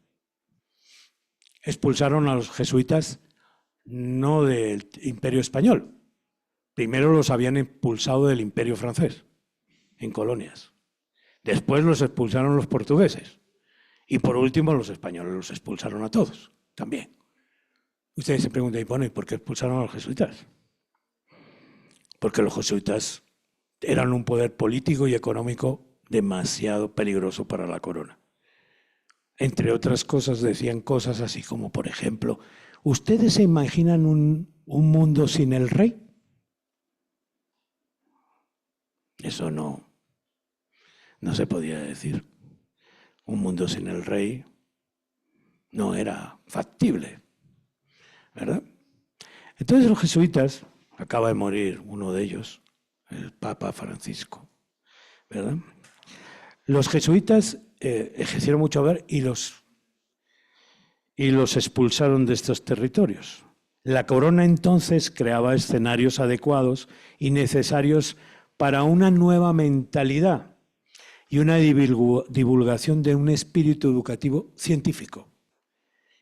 expulsaron a los jesuitas no del Imperio Español. Primero los habían expulsado del Imperio Francés, en colonias. Después los expulsaron los portugueses. Y por último los españoles los expulsaron a todos, también. Ustedes se preguntan, ¿y por qué expulsaron a los jesuitas? Porque los jesuitas eran un poder político y económico demasiado peligroso para la corona. Entre otras cosas decían cosas así como, por ejemplo, ¿ustedes se imaginan un mundo sin el rey? Eso no se podía decir. Un mundo sin el rey no era factible, ¿verdad? Entonces los jesuitas, acaba de morir uno de ellos, el Papa Francisco, ¿verdad? Los jesuitas ejercieron mucho poder y los expulsaron de estos territorios. La corona entonces creaba escenarios adecuados y necesarios para una nueva mentalidad y una divulgación de un espíritu educativo científico.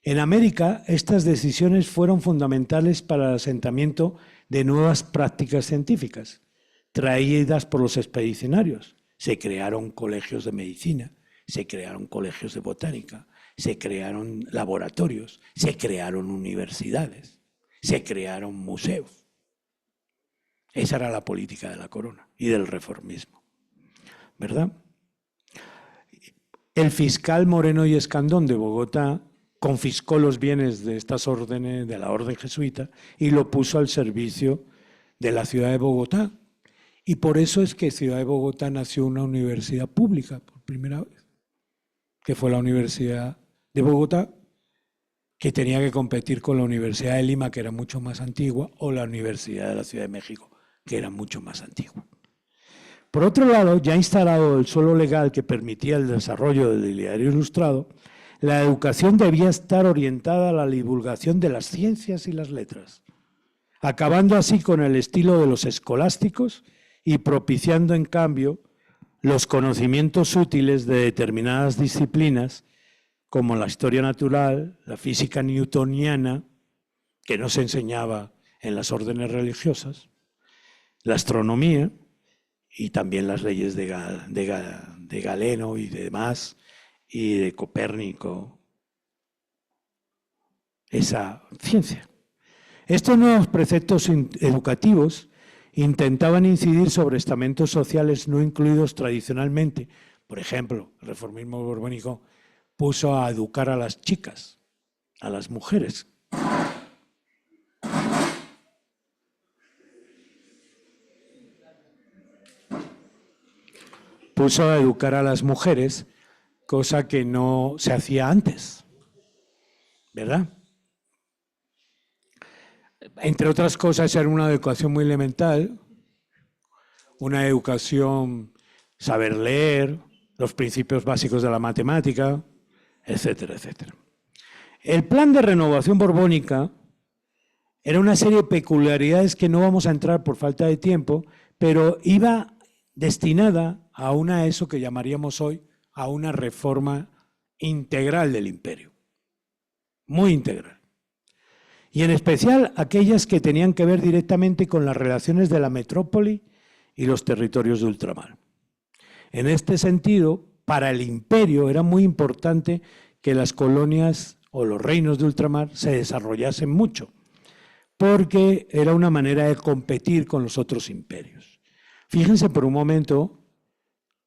En América, estas decisiones fueron fundamentales para el asentamiento de nuevas prácticas científicas, traídas por los expedicionarios. Se crearon colegios de medicina, se crearon colegios de botánica, se crearon laboratorios, se crearon universidades, se crearon museos. Esa era la política de la corona y del reformismo, ¿verdad? El fiscal Moreno y Escandón de Bogotá confiscó los bienes de estas órdenes, de la orden jesuita, y lo puso al servicio de la ciudad de Bogotá. Y por eso es que Ciudad de Bogotá nació una universidad pública por primera vez, que fue la Universidad de Bogotá, que tenía que competir con la Universidad de Lima, que era mucho más antigua, o la Universidad de la Ciudad de México, que era mucho más antigua. Por otro lado, ya instalado el suelo legal que permitía el desarrollo del diario ilustrado, la educación debía estar orientada a la divulgación de las ciencias y las letras, acabando así con el estilo de los escolásticos y propiciando, en cambio, los conocimientos útiles de determinadas disciplinas, como la historia natural, la física newtoniana, que no se enseñaba en las órdenes religiosas, la astronomía y también las leyes de Galeno y demás, y de Copérnico, esa ciencia. Estos nuevos preceptos educativos intentaban incidir sobre estamentos sociales no incluidos tradicionalmente. Por ejemplo, el reformismo borbónico puso a educar a las chicas, a las mujeres. Puso a educar a las mujeres, cosa que no se hacía antes, ¿verdad? Entre otras cosas, era una educación muy elemental, una educación, saber leer, los principios básicos de la matemática, etcétera, etcétera. El plan de renovación borbónica era una serie de peculiaridades que no vamos a entrar por falta de tiempo, pero iba destinada a eso que llamaríamos hoy a una reforma integral del imperio, muy integral. Y en especial aquellas que tenían que ver directamente con las relaciones de la metrópoli y los territorios de ultramar. En este sentido, para el imperio era muy importante que las colonias o los reinos de ultramar se desarrollasen mucho, porque era una manera de competir con los otros imperios. Fíjense por un momento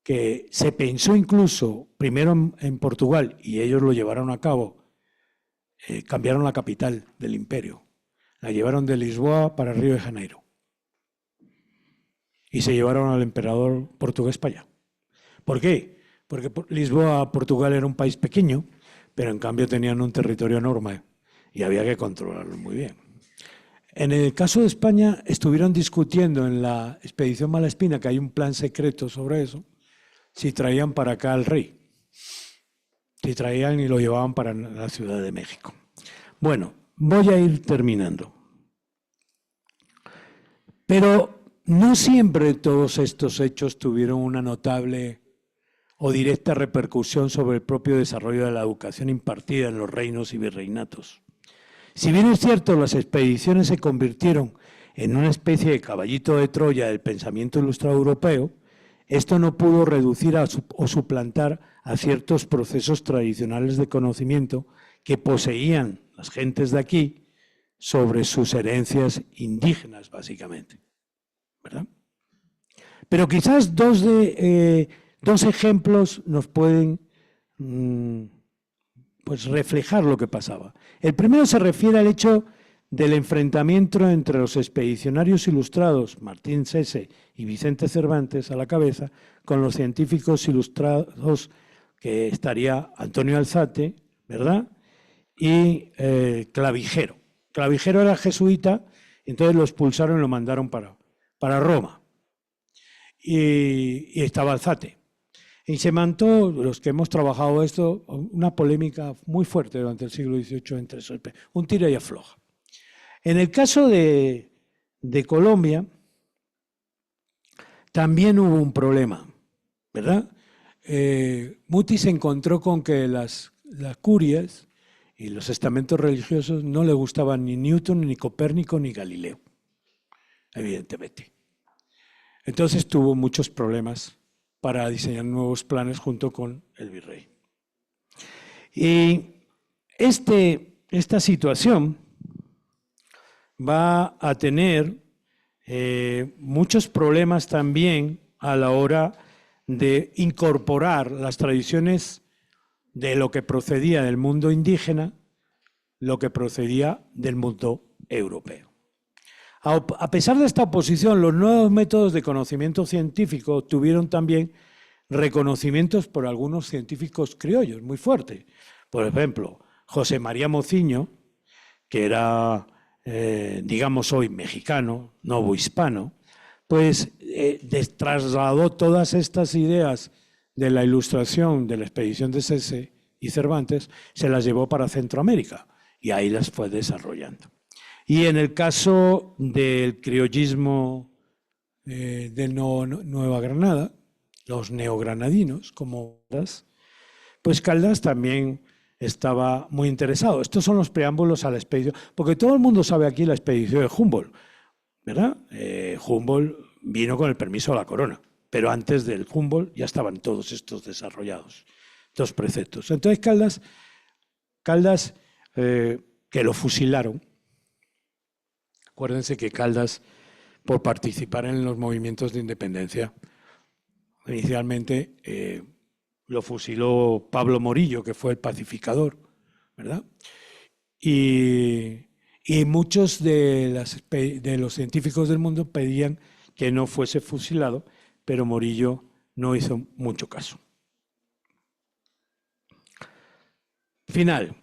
que se pensó incluso, primero en Portugal, y ellos lo llevaron a cabo, cambiaron la capital del imperio, la llevaron de Lisboa para Río de Janeiro y se llevaron al emperador portugués para allá. ¿Por qué? Porque Lisboa, Portugal, era un país pequeño, pero en cambio tenían un territorio enorme y había que controlarlo muy bien. En el caso de España estuvieron discutiendo en la expedición Malaspina, que hay un plan secreto sobre eso, si traían para acá al rey. Si traían y lo llevaban para la Ciudad de México. Bueno, voy a ir terminando. Pero no siempre todos estos hechos tuvieron una notable o directa repercusión sobre el propio desarrollo de la educación impartida en los reinos y virreinatos. Si bien es cierto, las expediciones se convirtieron en una especie de caballito de Troya del pensamiento ilustrado europeo, esto no pudo reducir o suplantar a ciertos procesos tradicionales de conocimiento que poseían las gentes de aquí sobre sus herencias indígenas, básicamente, ¿verdad? Pero quizás dos ejemplos nos pueden pues reflejar lo que pasaba. El primero se refiere al hecho del enfrentamiento entre los expedicionarios ilustrados, Martín Sese y Vicente Cervantes a la cabeza, con los científicos ilustrados, que estaría Antonio Alzate, ¿verdad? Y Clavijero. Clavijero era jesuita, entonces lo expulsaron y lo mandaron para Roma. Y estaba Alzate. Y se montó, los que hemos trabajado esto, una polémica muy fuerte durante el siglo XVIII entre esos, un tira y afloja. En el caso de Colombia, también hubo un problema, ¿verdad? Muti se encontró con que las curias y los estamentos religiosos no le gustaban ni Newton, ni Copérnico, ni Galileo, evidentemente. Entonces tuvo muchos problemas para diseñar nuevos planes junto con el virrey. Y esta situación va a tener muchos problemas también a la hora de incorporar las tradiciones de lo que procedía del mundo indígena, lo que procedía del mundo europeo. A pesar de esta oposición, los nuevos métodos de conocimiento científico tuvieron también reconocimientos por algunos científicos criollos muy fuertes. Por ejemplo, José María Mociño, que era, digamos hoy, mexicano, novohispano, pues trasladó todas estas ideas de la Ilustración, de la expedición de Sese y Cervantes, se las llevó para Centroamérica y ahí las fue desarrollando. Y en el caso del criollismo de Nueva Granada, los neogranadinos, como pues Caldas también estaba muy interesado. Estos son los preámbulos a la expedición, porque todo el mundo sabe aquí la expedición de Humboldt, ¿verdad? Humboldt vino con el permiso de la corona, pero antes del Humboldt ya estaban todos estos desarrollados, estos preceptos. Entonces Caldas que lo fusilaron. Acuérdense que Caldas, por participar en los movimientos de independencia, inicialmente lo fusiló Pablo Morillo, que fue el pacificador, ¿verdad? Y muchos de los científicos del mundo pedían que no fuese fusilado, pero Morillo no hizo mucho caso. Final.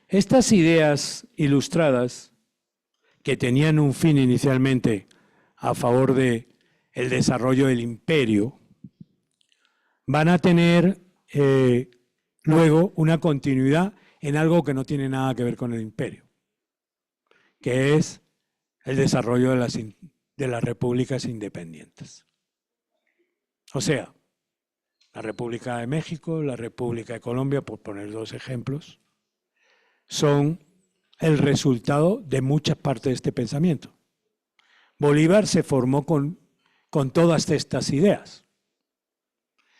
Estas ideas ilustradas, que tenían un fin inicialmente a favor del desarrollo del imperio, van a tener luego una continuidad en algo que no tiene nada que ver con el imperio, que es el desarrollo de las repúblicas independientes. O sea, la República de México, la República de Colombia, por poner dos ejemplos, son el resultado de muchas partes de este pensamiento. Bolívar se formó con todas estas ideas.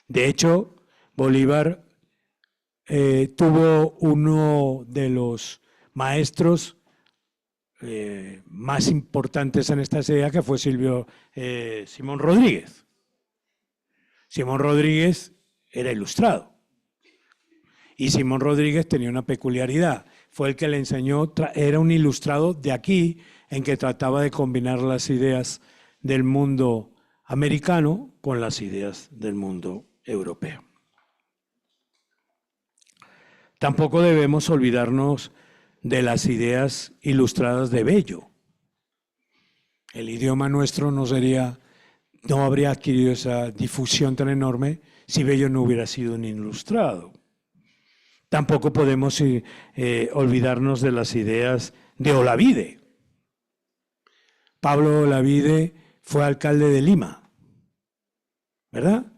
De hecho, Bolívar tuvo uno de los maestros más importantes en estas ideas, que fue Simón Rodríguez. Simón Rodríguez era ilustrado. Y Simón Rodríguez tenía una peculiaridad. Fue el que le enseñó, era un ilustrado de aquí, en que trataba de combinar las ideas del mundo americano con las ideas del mundo europeo. Tampoco debemos olvidarnos de las ideas ilustradas de Bello. El idioma nuestro no habría adquirido esa difusión tan enorme si Bello no hubiera sido un ilustrado. Tampoco podemos olvidarnos de las ideas de Olavide. Pablo Olavide fue alcalde de Lima, ¿verdad?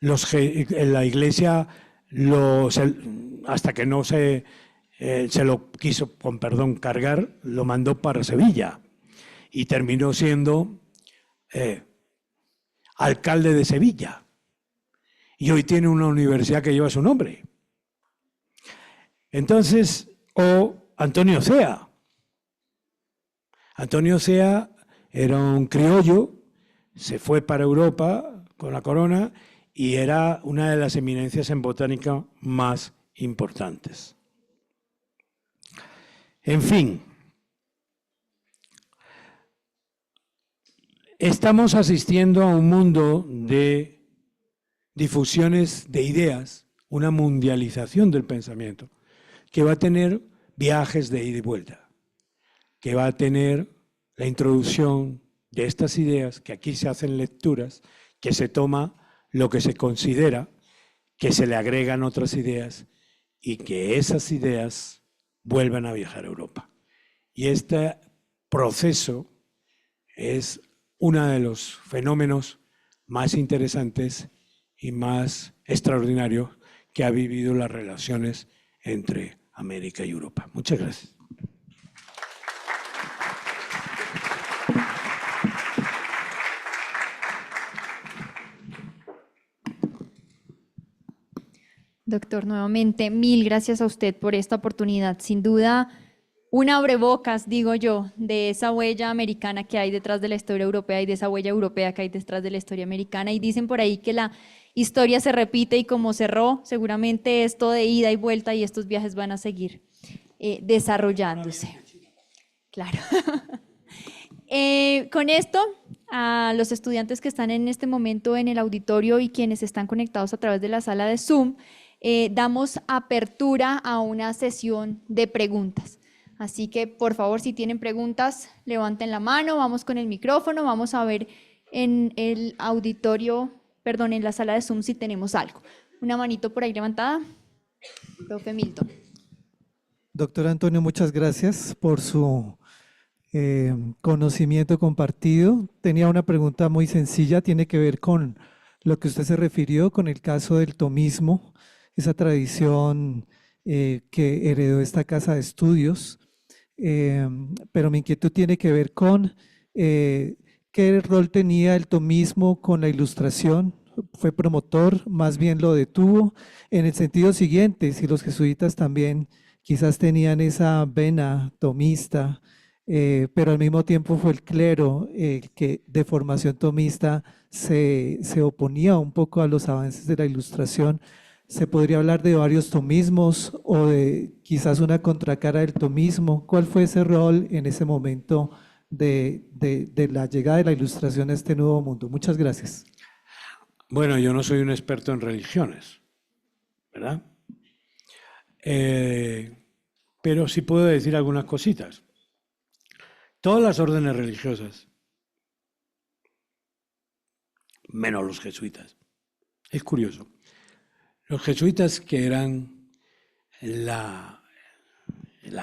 En la iglesia, hasta que no se lo quiso, con perdón, cargar, lo mandó para Sevilla y terminó siendo alcalde de Sevilla. Y hoy tiene una universidad que lleva su nombre. Entonces, Antonio Cea. Antonio Cea era un criollo, se fue para Europa con la corona y era una de las eminencias en botánica más importantes. En fin, estamos asistiendo a un mundo de difusiones de ideas, una mundialización del pensamiento, que va a tener viajes de ida y vuelta, que va a tener la introducción de estas ideas, que aquí se hacen lecturas, que se toma lo que se considera, que se le agregan otras ideas y que esas ideas vuelvan a viajar a Europa. Y este proceso es uno de los fenómenos más interesantes y más extraordinarios que ha vivido las relaciones entre América y Europa. Muchas gracias.
Doctor, nuevamente, mil gracias a usted por esta oportunidad. Sin duda, un abrebocas, digo yo, de esa huella americana que hay detrás de la historia europea y de esa huella europea que hay detrás de la historia americana. Y dicen por ahí que la historia se repite y como cerró, seguramente esto de ida y vuelta y estos viajes van a seguir desarrollándose. Claro. Con esto, a los estudiantes que están en este momento en el auditorio y quienes están conectados a través de la sala de Zoom, damos apertura a una sesión de preguntas. Así que, por favor, si tienen preguntas, levanten la mano, vamos con el micrófono, vamos a ver en el auditorio, perdón, en la sala de Zoom si tenemos algo. Una manito por ahí levantada. Profe Milton.
Doctor Antonio, muchas gracias por su conocimiento compartido. Tenía una pregunta muy sencilla, tiene que ver con lo que usted se refirió, con el caso del tomismo, esa tradición que heredó esta casa de estudios. Pero mi inquietud tiene que ver con qué rol tenía el tomismo con la ilustración. ¿Fue promotor? ¿Más bien lo detuvo? En el sentido siguiente, si los jesuitas también quizás tenían esa vena tomista, pero al mismo tiempo fue el clero que de formación tomista se oponía un poco a los avances de la ilustración. ¿Se podría hablar de varios tomismos o de quizás una contracara del tomismo? ¿Cuál fue ese rol en ese momento de la llegada de la ilustración a este nuevo mundo? Muchas gracias.
Bueno, yo no soy un experto en religiones, ¿verdad? Pero sí puedo decir algunas cositas. Todas las órdenes religiosas, menos los jesuitas. Es curioso. Los jesuitas, que eran la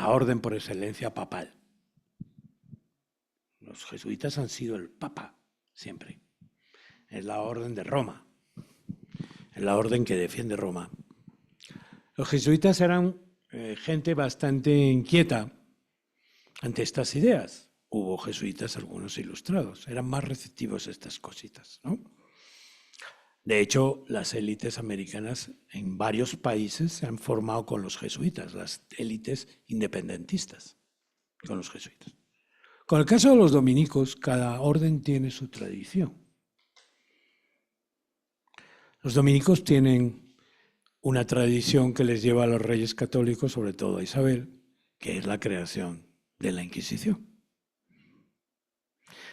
orden por excelencia papal. Los jesuitas han sido el papa siempre. Es la orden de Roma. Es la orden que defiende Roma. Los jesuitas eran gente bastante inquieta ante estas ideas. Hubo jesuitas, algunos ilustrados. Eran más receptivos a estas cositas, ¿no? De hecho, las élites americanas en varios países se han formado con los jesuitas, las élites independentistas con los jesuitas. Con el caso de los dominicos, cada orden tiene su tradición. Los dominicos tienen una tradición que les lleva a los reyes católicos, sobre todo a Isabel, que es la creación de la Inquisición.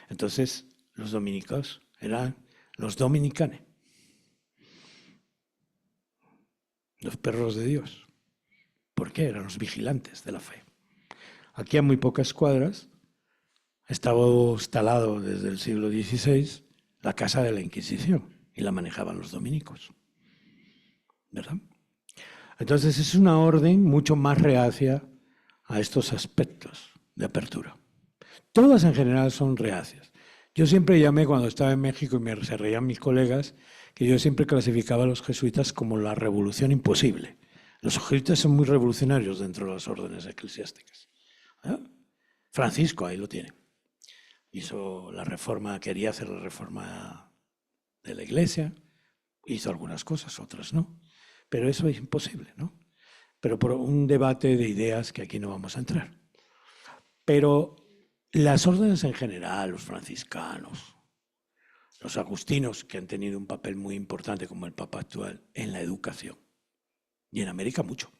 Entonces, los dominicos eran los dominicanes, los perros de Dios. ¿Por qué? Eran los vigilantes de la fe. Aquí a muy pocas cuadras estaba instalado desde el siglo XVI la Casa de la Inquisición y la manejaban los dominicos, ¿verdad? Entonces es una orden mucho más reacia a estos aspectos de apertura. Todas en general son reacias. Yo siempre llamé, cuando estaba en México y se reían mis colegas, que yo siempre clasificaba a los jesuitas como la revolución imposible. Los jesuitas son muy revolucionarios dentro de las órdenes eclesiásticas. ¿Eh? Francisco, ahí lo tiene. Hizo la reforma, quería hacer la reforma de la Iglesia, hizo algunas cosas, otras no. Pero eso es imposible, ¿no? Pero por un debate de ideas que aquí no vamos a entrar. Pero las órdenes en general, los franciscanos, los agustinos, que han tenido un papel muy importante como el Papa actual en la educación, y en América mucho.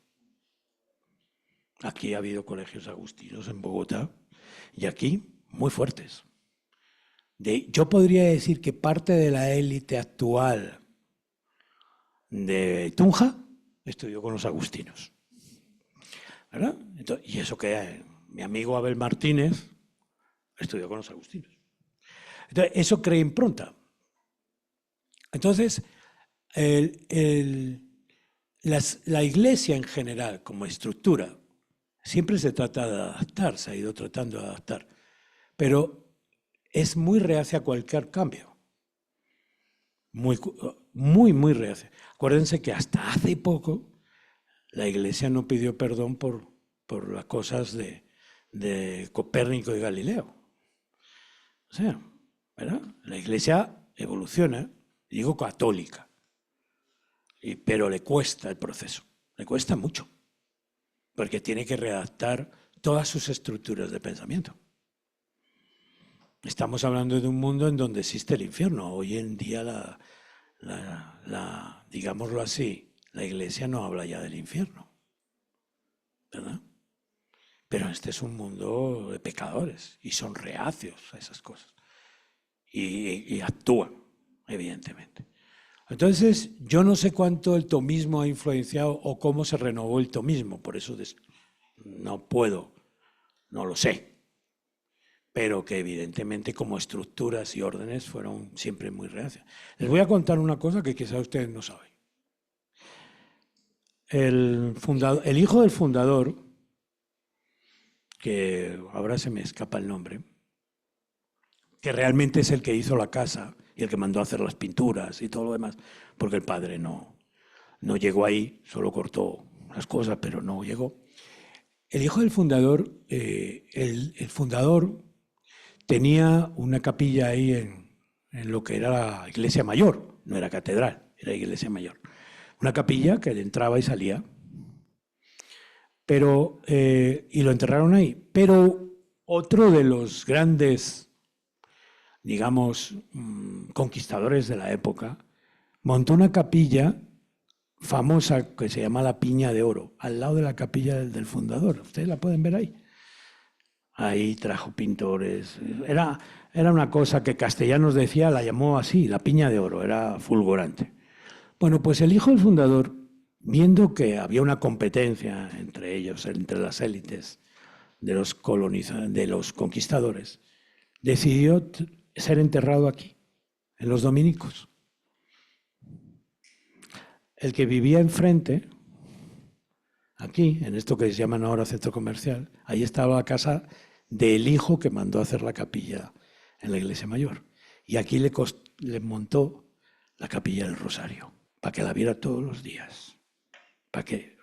Aquí ha habido colegios agustinos en Bogotá, y aquí muy fuertes. Yo podría decir que parte de la élite actual de Tunja estudió con los agustinos, ¿verdad? Entonces, y eso que mi amigo Abel Martínez estudió con los agustinos. Entonces, eso crea impronta. Entonces, la Iglesia en general, como estructura, siempre se trata de adaptar, se ha ido tratando de adaptar, pero es muy reacia a cualquier cambio. Muy reacia. Acuérdense que hasta hace poco la Iglesia no pidió perdón por las cosas de Copérnico y Galileo. O sea, ¿verdad? La Iglesia evoluciona, digo católica, pero le cuesta el proceso, le cuesta mucho, porque tiene que redactar todas sus estructuras de pensamiento. Estamos hablando de un mundo en donde existe el infierno. Hoy en día, digámoslo así, la Iglesia no habla ya del infierno, ¿verdad? Pero este es un mundo de pecadores y son reacios a esas cosas. Y actúan, evidentemente. Entonces, yo no sé cuánto el tomismo ha influenciado o cómo se renovó el tomismo, por eso no puedo, no lo sé, pero que evidentemente como estructuras y órdenes fueron siempre muy reacias. Les voy a contar una cosa que quizá ustedes no saben. El hijo del fundador, que ahora se me escapa el nombre, que realmente es el que hizo la casa y el que mandó a hacer las pinturas y todo lo demás, porque el padre no llegó ahí, solo cortó las cosas, pero no llegó. El hijo del fundador, el fundador tenía una capilla ahí en lo que era la iglesia mayor, no era catedral, era iglesia mayor. Una capilla que entraba y salía, pero, y lo enterraron ahí. Pero otro de los grandes, digamos, conquistadores de la época, montó una capilla famosa que se llama la Piña de Oro, al lado de la capilla del fundador. Ustedes la pueden ver ahí. Ahí trajo pintores. Era una cosa que Castellanos decía, la llamó así, la Piña de Oro, era fulgurante. Bueno, pues el hijo del fundador, viendo que había una competencia entre ellos, entre las élites de los conquistadores, decidió ser enterrado aquí, en los dominicos. El que vivía enfrente, aquí, en esto que se llaman ahora centro comercial, ahí estaba la casa del hijo que mandó a hacer la capilla en la iglesia mayor. Y aquí le montó la capilla del Rosario, para que la viera todos los días. Para que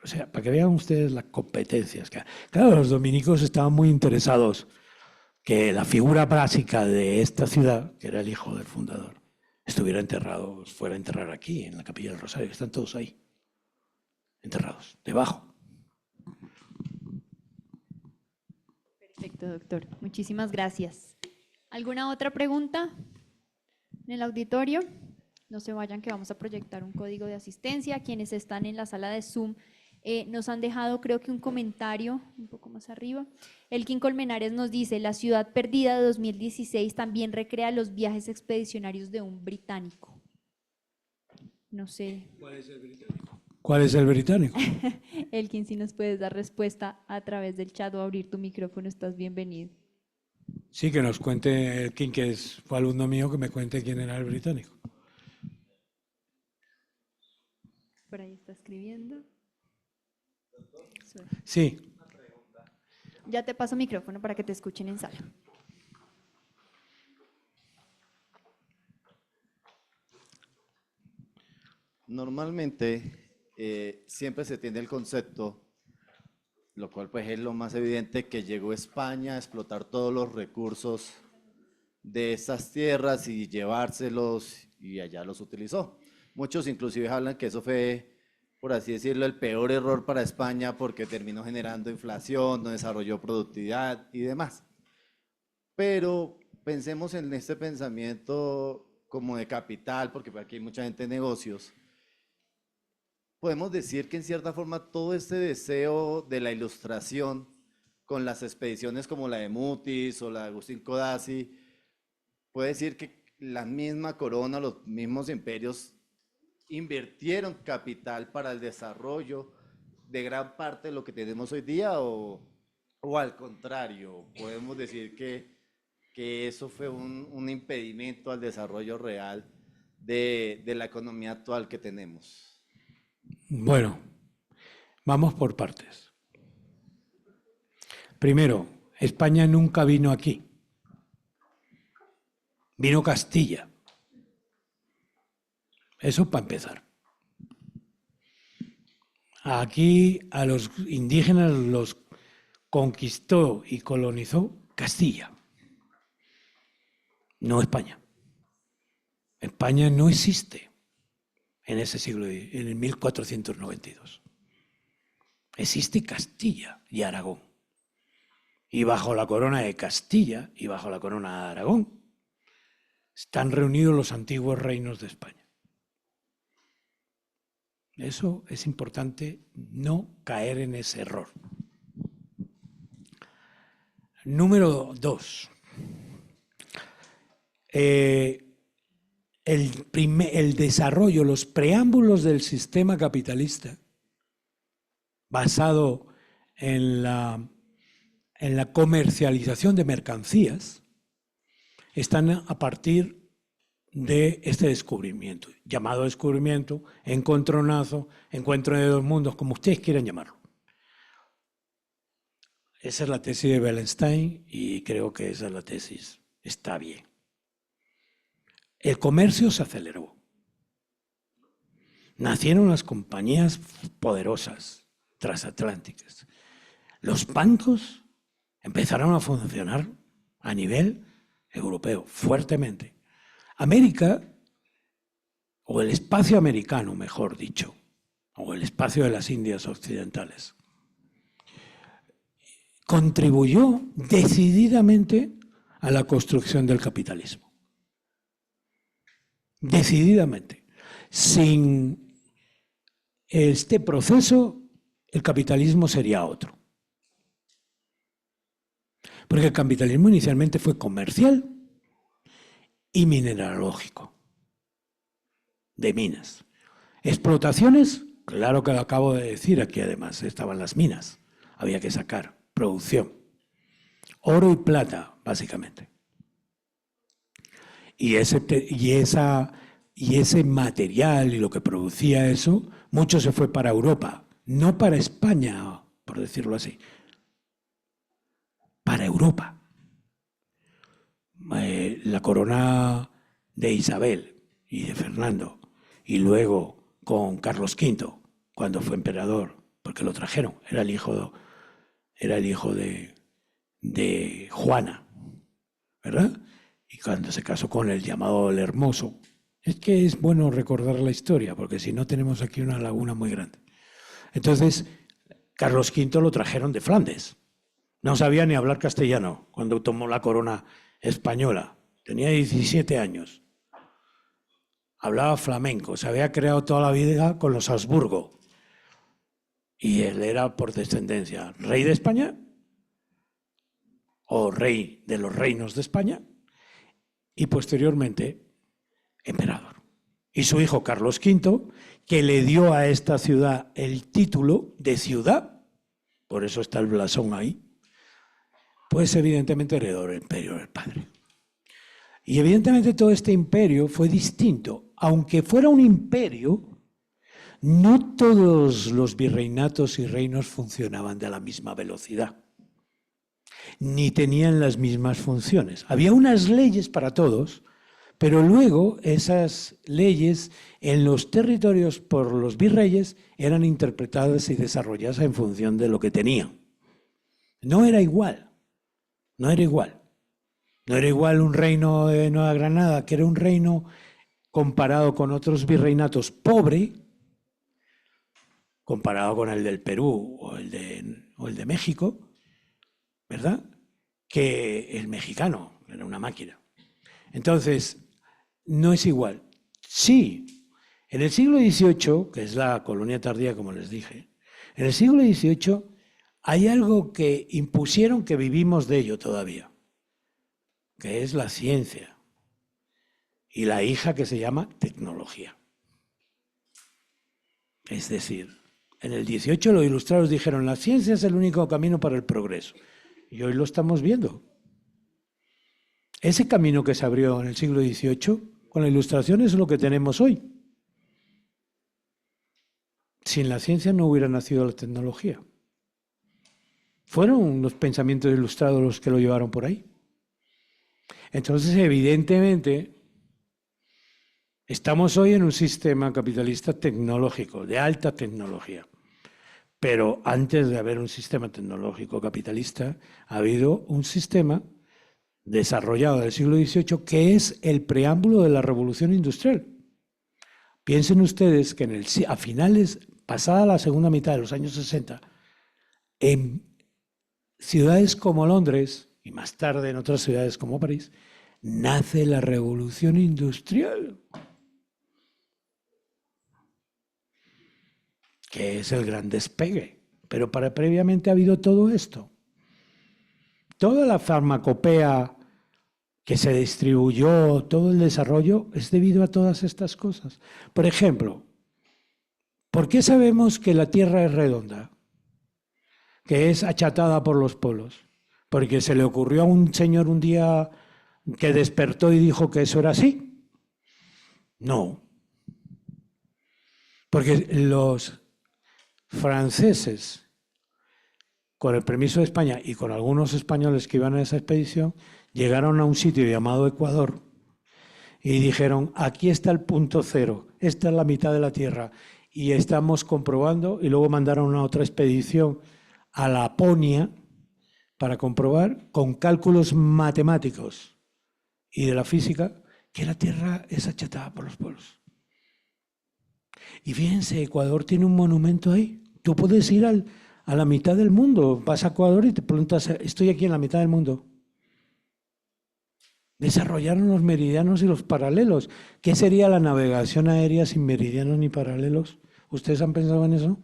vean ustedes las competencias. Claro, los dominicos estaban muy interesados que la figura básica de esta ciudad, que era el hijo del fundador, estuviera enterrado, fuera a enterrar aquí, en la capilla del Rosario. Están todos ahí, enterrados, debajo.
Perfecto, doctor. Muchísimas gracias. ¿Alguna otra pregunta en el auditorio? No se vayan, que vamos a proyectar un código de asistencia. Quienes están en la sala de Zoom nos han dejado, creo que un comentario un poco más arriba. Elkin Colmenares nos dice: la ciudad perdida de 2016 también recrea los viajes expedicionarios de un británico. No sé.
¿Cuál es el británico? ¿Cuál es el británico?
Elkin, si nos puedes dar respuesta a través del chat o abrir tu micrófono, estás bienvenido.
Sí, que nos cuente Elkin, que fue alumno mío, que me cuente quién era el británico.
Por ahí está escribiendo.
Sí.
Ya te paso micrófono para que te escuchen en sala.
Normalmente siempre se tiene el concepto, lo cual pues es lo más evidente, que llegó España a explotar todos los recursos de estas tierras y llevárselos, y allá los utilizó. Muchos inclusive hablan que eso fue, por así decirlo, el peor error para España, porque terminó generando inflación, no desarrolló productividad y demás. Pero pensemos en este pensamiento como de capital, porque aquí hay mucha gente de negocios. Podemos decir que en cierta forma todo este deseo de la ilustración con las expediciones como la de Mutis o la de Agustín Codazzi, puede decir que la misma corona, los mismos imperios invirtieron capital para el desarrollo de gran parte de lo que tenemos hoy día, o al contrario, podemos decir que eso fue un impedimento al desarrollo real de la economía actual que tenemos.
Bueno, vamos por partes. Primero, España nunca vino aquí. Vino Castilla. Eso para empezar. Aquí a los indígenas los conquistó y colonizó Castilla, no España. España no existe en ese siglo, en el 1492. Existe Castilla y Aragón. Y bajo la corona de Castilla y bajo la corona de Aragón están reunidos los antiguos reinos de España. Eso es importante, no caer en ese error. Número 2. el desarrollo, los preámbulos del sistema capitalista, basado en la comercialización de mercancías, están a partir de este descubrimiento, llamado descubrimiento, encontronazo, encuentro de dos mundos, como ustedes quieran llamarlo. Esa es la tesis de Wallenstein y creo que esa es la tesis. Está bien. El comercio se aceleró. Nacieron las compañías poderosas, transatlánticas. Los bancos empezaron a funcionar a nivel europeo, fuertemente. América, o el espacio americano, mejor dicho, o el espacio de las Indias occidentales, contribuyó decididamente a la construcción del capitalismo. Decididamente. Sin este proceso, el capitalismo sería otro. Porque el capitalismo inicialmente fue comercial y mineralógico, de minas. Explotaciones, claro que lo acabo de decir, aquí además estaban las minas, había que sacar producción. Oro y plata, básicamente. Y ese material y lo que producía eso, mucho se fue para Europa, no para España, por decirlo así, para Europa. La corona de Isabel y de Fernando, y luego con Carlos V, cuando fue emperador, porque lo trajeron, era el hijo de Juana, ¿verdad? Y cuando se casó con el llamado el Hermoso. Es que es bueno recordar la historia, porque si no tenemos aquí una laguna muy grande. Entonces, Carlos V lo trajeron de Flandes. No sabía ni hablar castellano cuando tomó la corona española. Tenía 17 años. Hablaba flamenco. Se había creado toda la vida con los Habsburgo. Y él era por descendencia rey de España o rey de los reinos de España y posteriormente emperador. Y su hijo Carlos V, que le dio a esta ciudad el título de ciudad, por eso está el blasón ahí, pues evidentemente heredó el imperio del padre. Y evidentemente todo este imperio fue distinto. Aunque fuera un imperio, no todos los virreinatos y reinos funcionaban de la misma velocidad, ni tenían las mismas funciones. Había unas leyes para todos, pero luego esas leyes en los territorios por los virreyes eran interpretadas y desarrolladas en función de lo que tenían. No era igual, no era igual. No era igual un reino de Nueva Granada, que era un reino comparado con otros virreinatos pobre, comparado con el del Perú o el de México, ¿verdad? Que el mexicano, era una máquina. Entonces, no es igual. Sí, en el siglo XVIII, que es la colonia tardía, como les dije, en el siglo XVIII hay algo que impusieron que vivimos de ello todavía, que es la ciencia y la hija que se llama tecnología. Es decir, en el 18 los ilustrados dijeron la ciencia es el único camino para el progreso. Y hoy lo estamos viendo. Ese camino que se abrió en el siglo XVIII con la ilustración es lo que tenemos hoy. Sin la ciencia no hubiera nacido la tecnología. Fueron los pensamientos ilustrados los que lo llevaron por ahí. Entonces, evidentemente, estamos hoy en un sistema capitalista tecnológico, de alta tecnología. Pero antes de haber un sistema tecnológico capitalista, ha habido un sistema desarrollado del siglo XVIII que es el preámbulo de la revolución industrial. Piensen ustedes que a finales, pasada la segunda mitad de los años 60, en ciudades como Londres, y más tarde en otras ciudades como París, nace la revolución industrial, que es el gran despegue. Pero previamente ha habido todo esto. Toda la farmacopea que se distribuyó todo el desarrollo, es debido a todas estas cosas. Por ejemplo, ¿por qué sabemos que la Tierra es redonda? Que es achatada por los polos. Porque se le ocurrió a un señor un día que despertó y dijo que eso era así. No. Porque los franceses, con el permiso de España y con algunos españoles que iban a esa expedición, llegaron a un sitio llamado Ecuador y dijeron, aquí está el punto cero, esta es la mitad de la Tierra, y estamos comprobando, y luego mandaron a otra expedición a Laponia para comprobar con cálculos matemáticos y de la física que la Tierra es achatada por los polos. Y fíjense, Ecuador tiene un monumento ahí. Tú puedes ir a la mitad del mundo, vas a Ecuador y te preguntas, estoy aquí en la mitad del mundo. Desarrollaron los meridianos y los paralelos. ¿Qué sería la navegación aérea sin meridianos ni paralelos? ¿Ustedes han pensado en eso?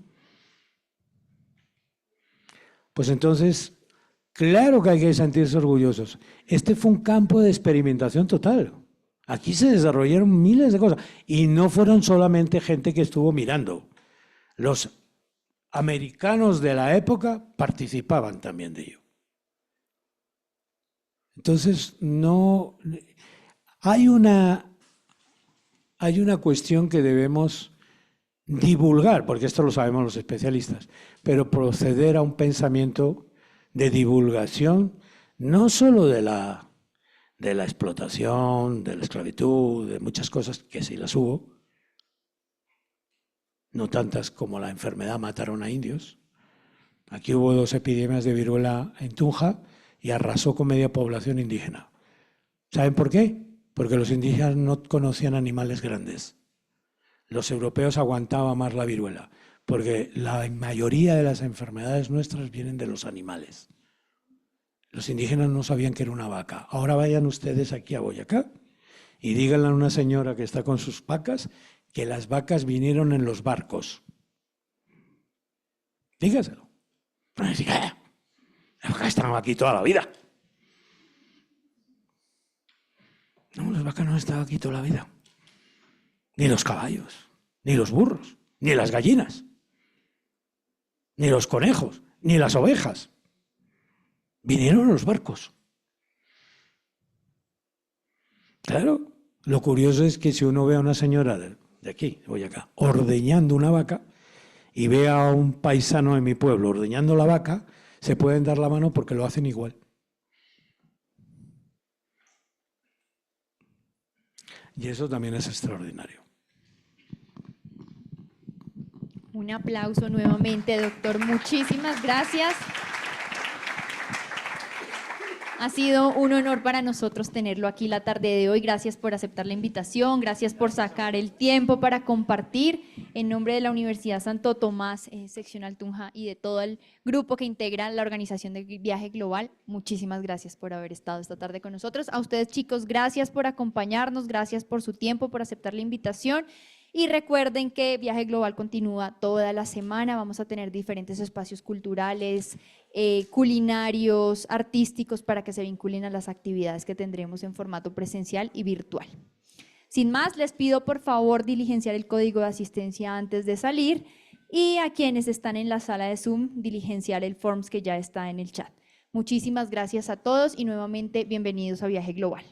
Pues entonces, claro que hay que sentirse orgullosos. Este fue un campo de experimentación total. Aquí se desarrollaron miles de cosas y no fueron solamente gente que estuvo mirando. Los americanos de la época participaban también de ello. Entonces, no hay una cuestión que debemos divulgar, porque esto lo sabemos los especialistas, pero proceder a un pensamiento de divulgación, no solo de la explotación, de la esclavitud, de muchas cosas que sí las hubo, no tantas como la enfermedad mataron a indios. Aquí hubo 2 epidemias de viruela en Tunja y arrasó con media población indígena. ¿Saben por qué? Porque los indígenas no conocían animales grandes. Los europeos aguantaban más la viruela, porque la mayoría de las enfermedades nuestras vienen de los animales. Los indígenas no sabían que era una vaca. Ahora vayan ustedes aquí a Boyacá y díganle a una señora que está con sus vacas que las vacas vinieron en los barcos. Dígaselo. Van a decir, las vacas estaban aquí toda la vida. No, las vacas no estaban aquí toda la vida. Ni los caballos, ni los burros, ni las gallinas, ni los conejos, ni las ovejas. Vinieron en los barcos. Claro, lo curioso es que si uno ve a una señora de aquí, de Boyacá, ordeñando una vaca y ve a un paisano de mi pueblo ordeñando la vaca, se pueden dar la mano porque lo hacen igual. Y eso también es extraordinario.
Un aplauso nuevamente, doctor. Muchísimas gracias. Ha sido un honor para nosotros tenerlo aquí la tarde de hoy. Gracias por aceptar la invitación, gracias por sacar el tiempo para compartir. En nombre de la Universidad Santo Tomás, seccional Tunja, y de todo el grupo que integra la organización de Viaje Global, muchísimas gracias por haber estado esta tarde con nosotros. A ustedes, chicos, gracias por acompañarnos, gracias por su tiempo, por aceptar la invitación. Y recuerden que Viaje Global continúa toda la semana. Vamos a tener diferentes espacios culturales, culinarios, artísticos, para que se vinculen a las actividades que tendremos en formato presencial y virtual. Sin más, les pido por favor diligenciar el código de asistencia antes de salir, y a quienes están en la sala de Zoom, diligenciar el Forms que ya está en el chat. Muchísimas gracias a todos y nuevamente bienvenidos a Viaje Global.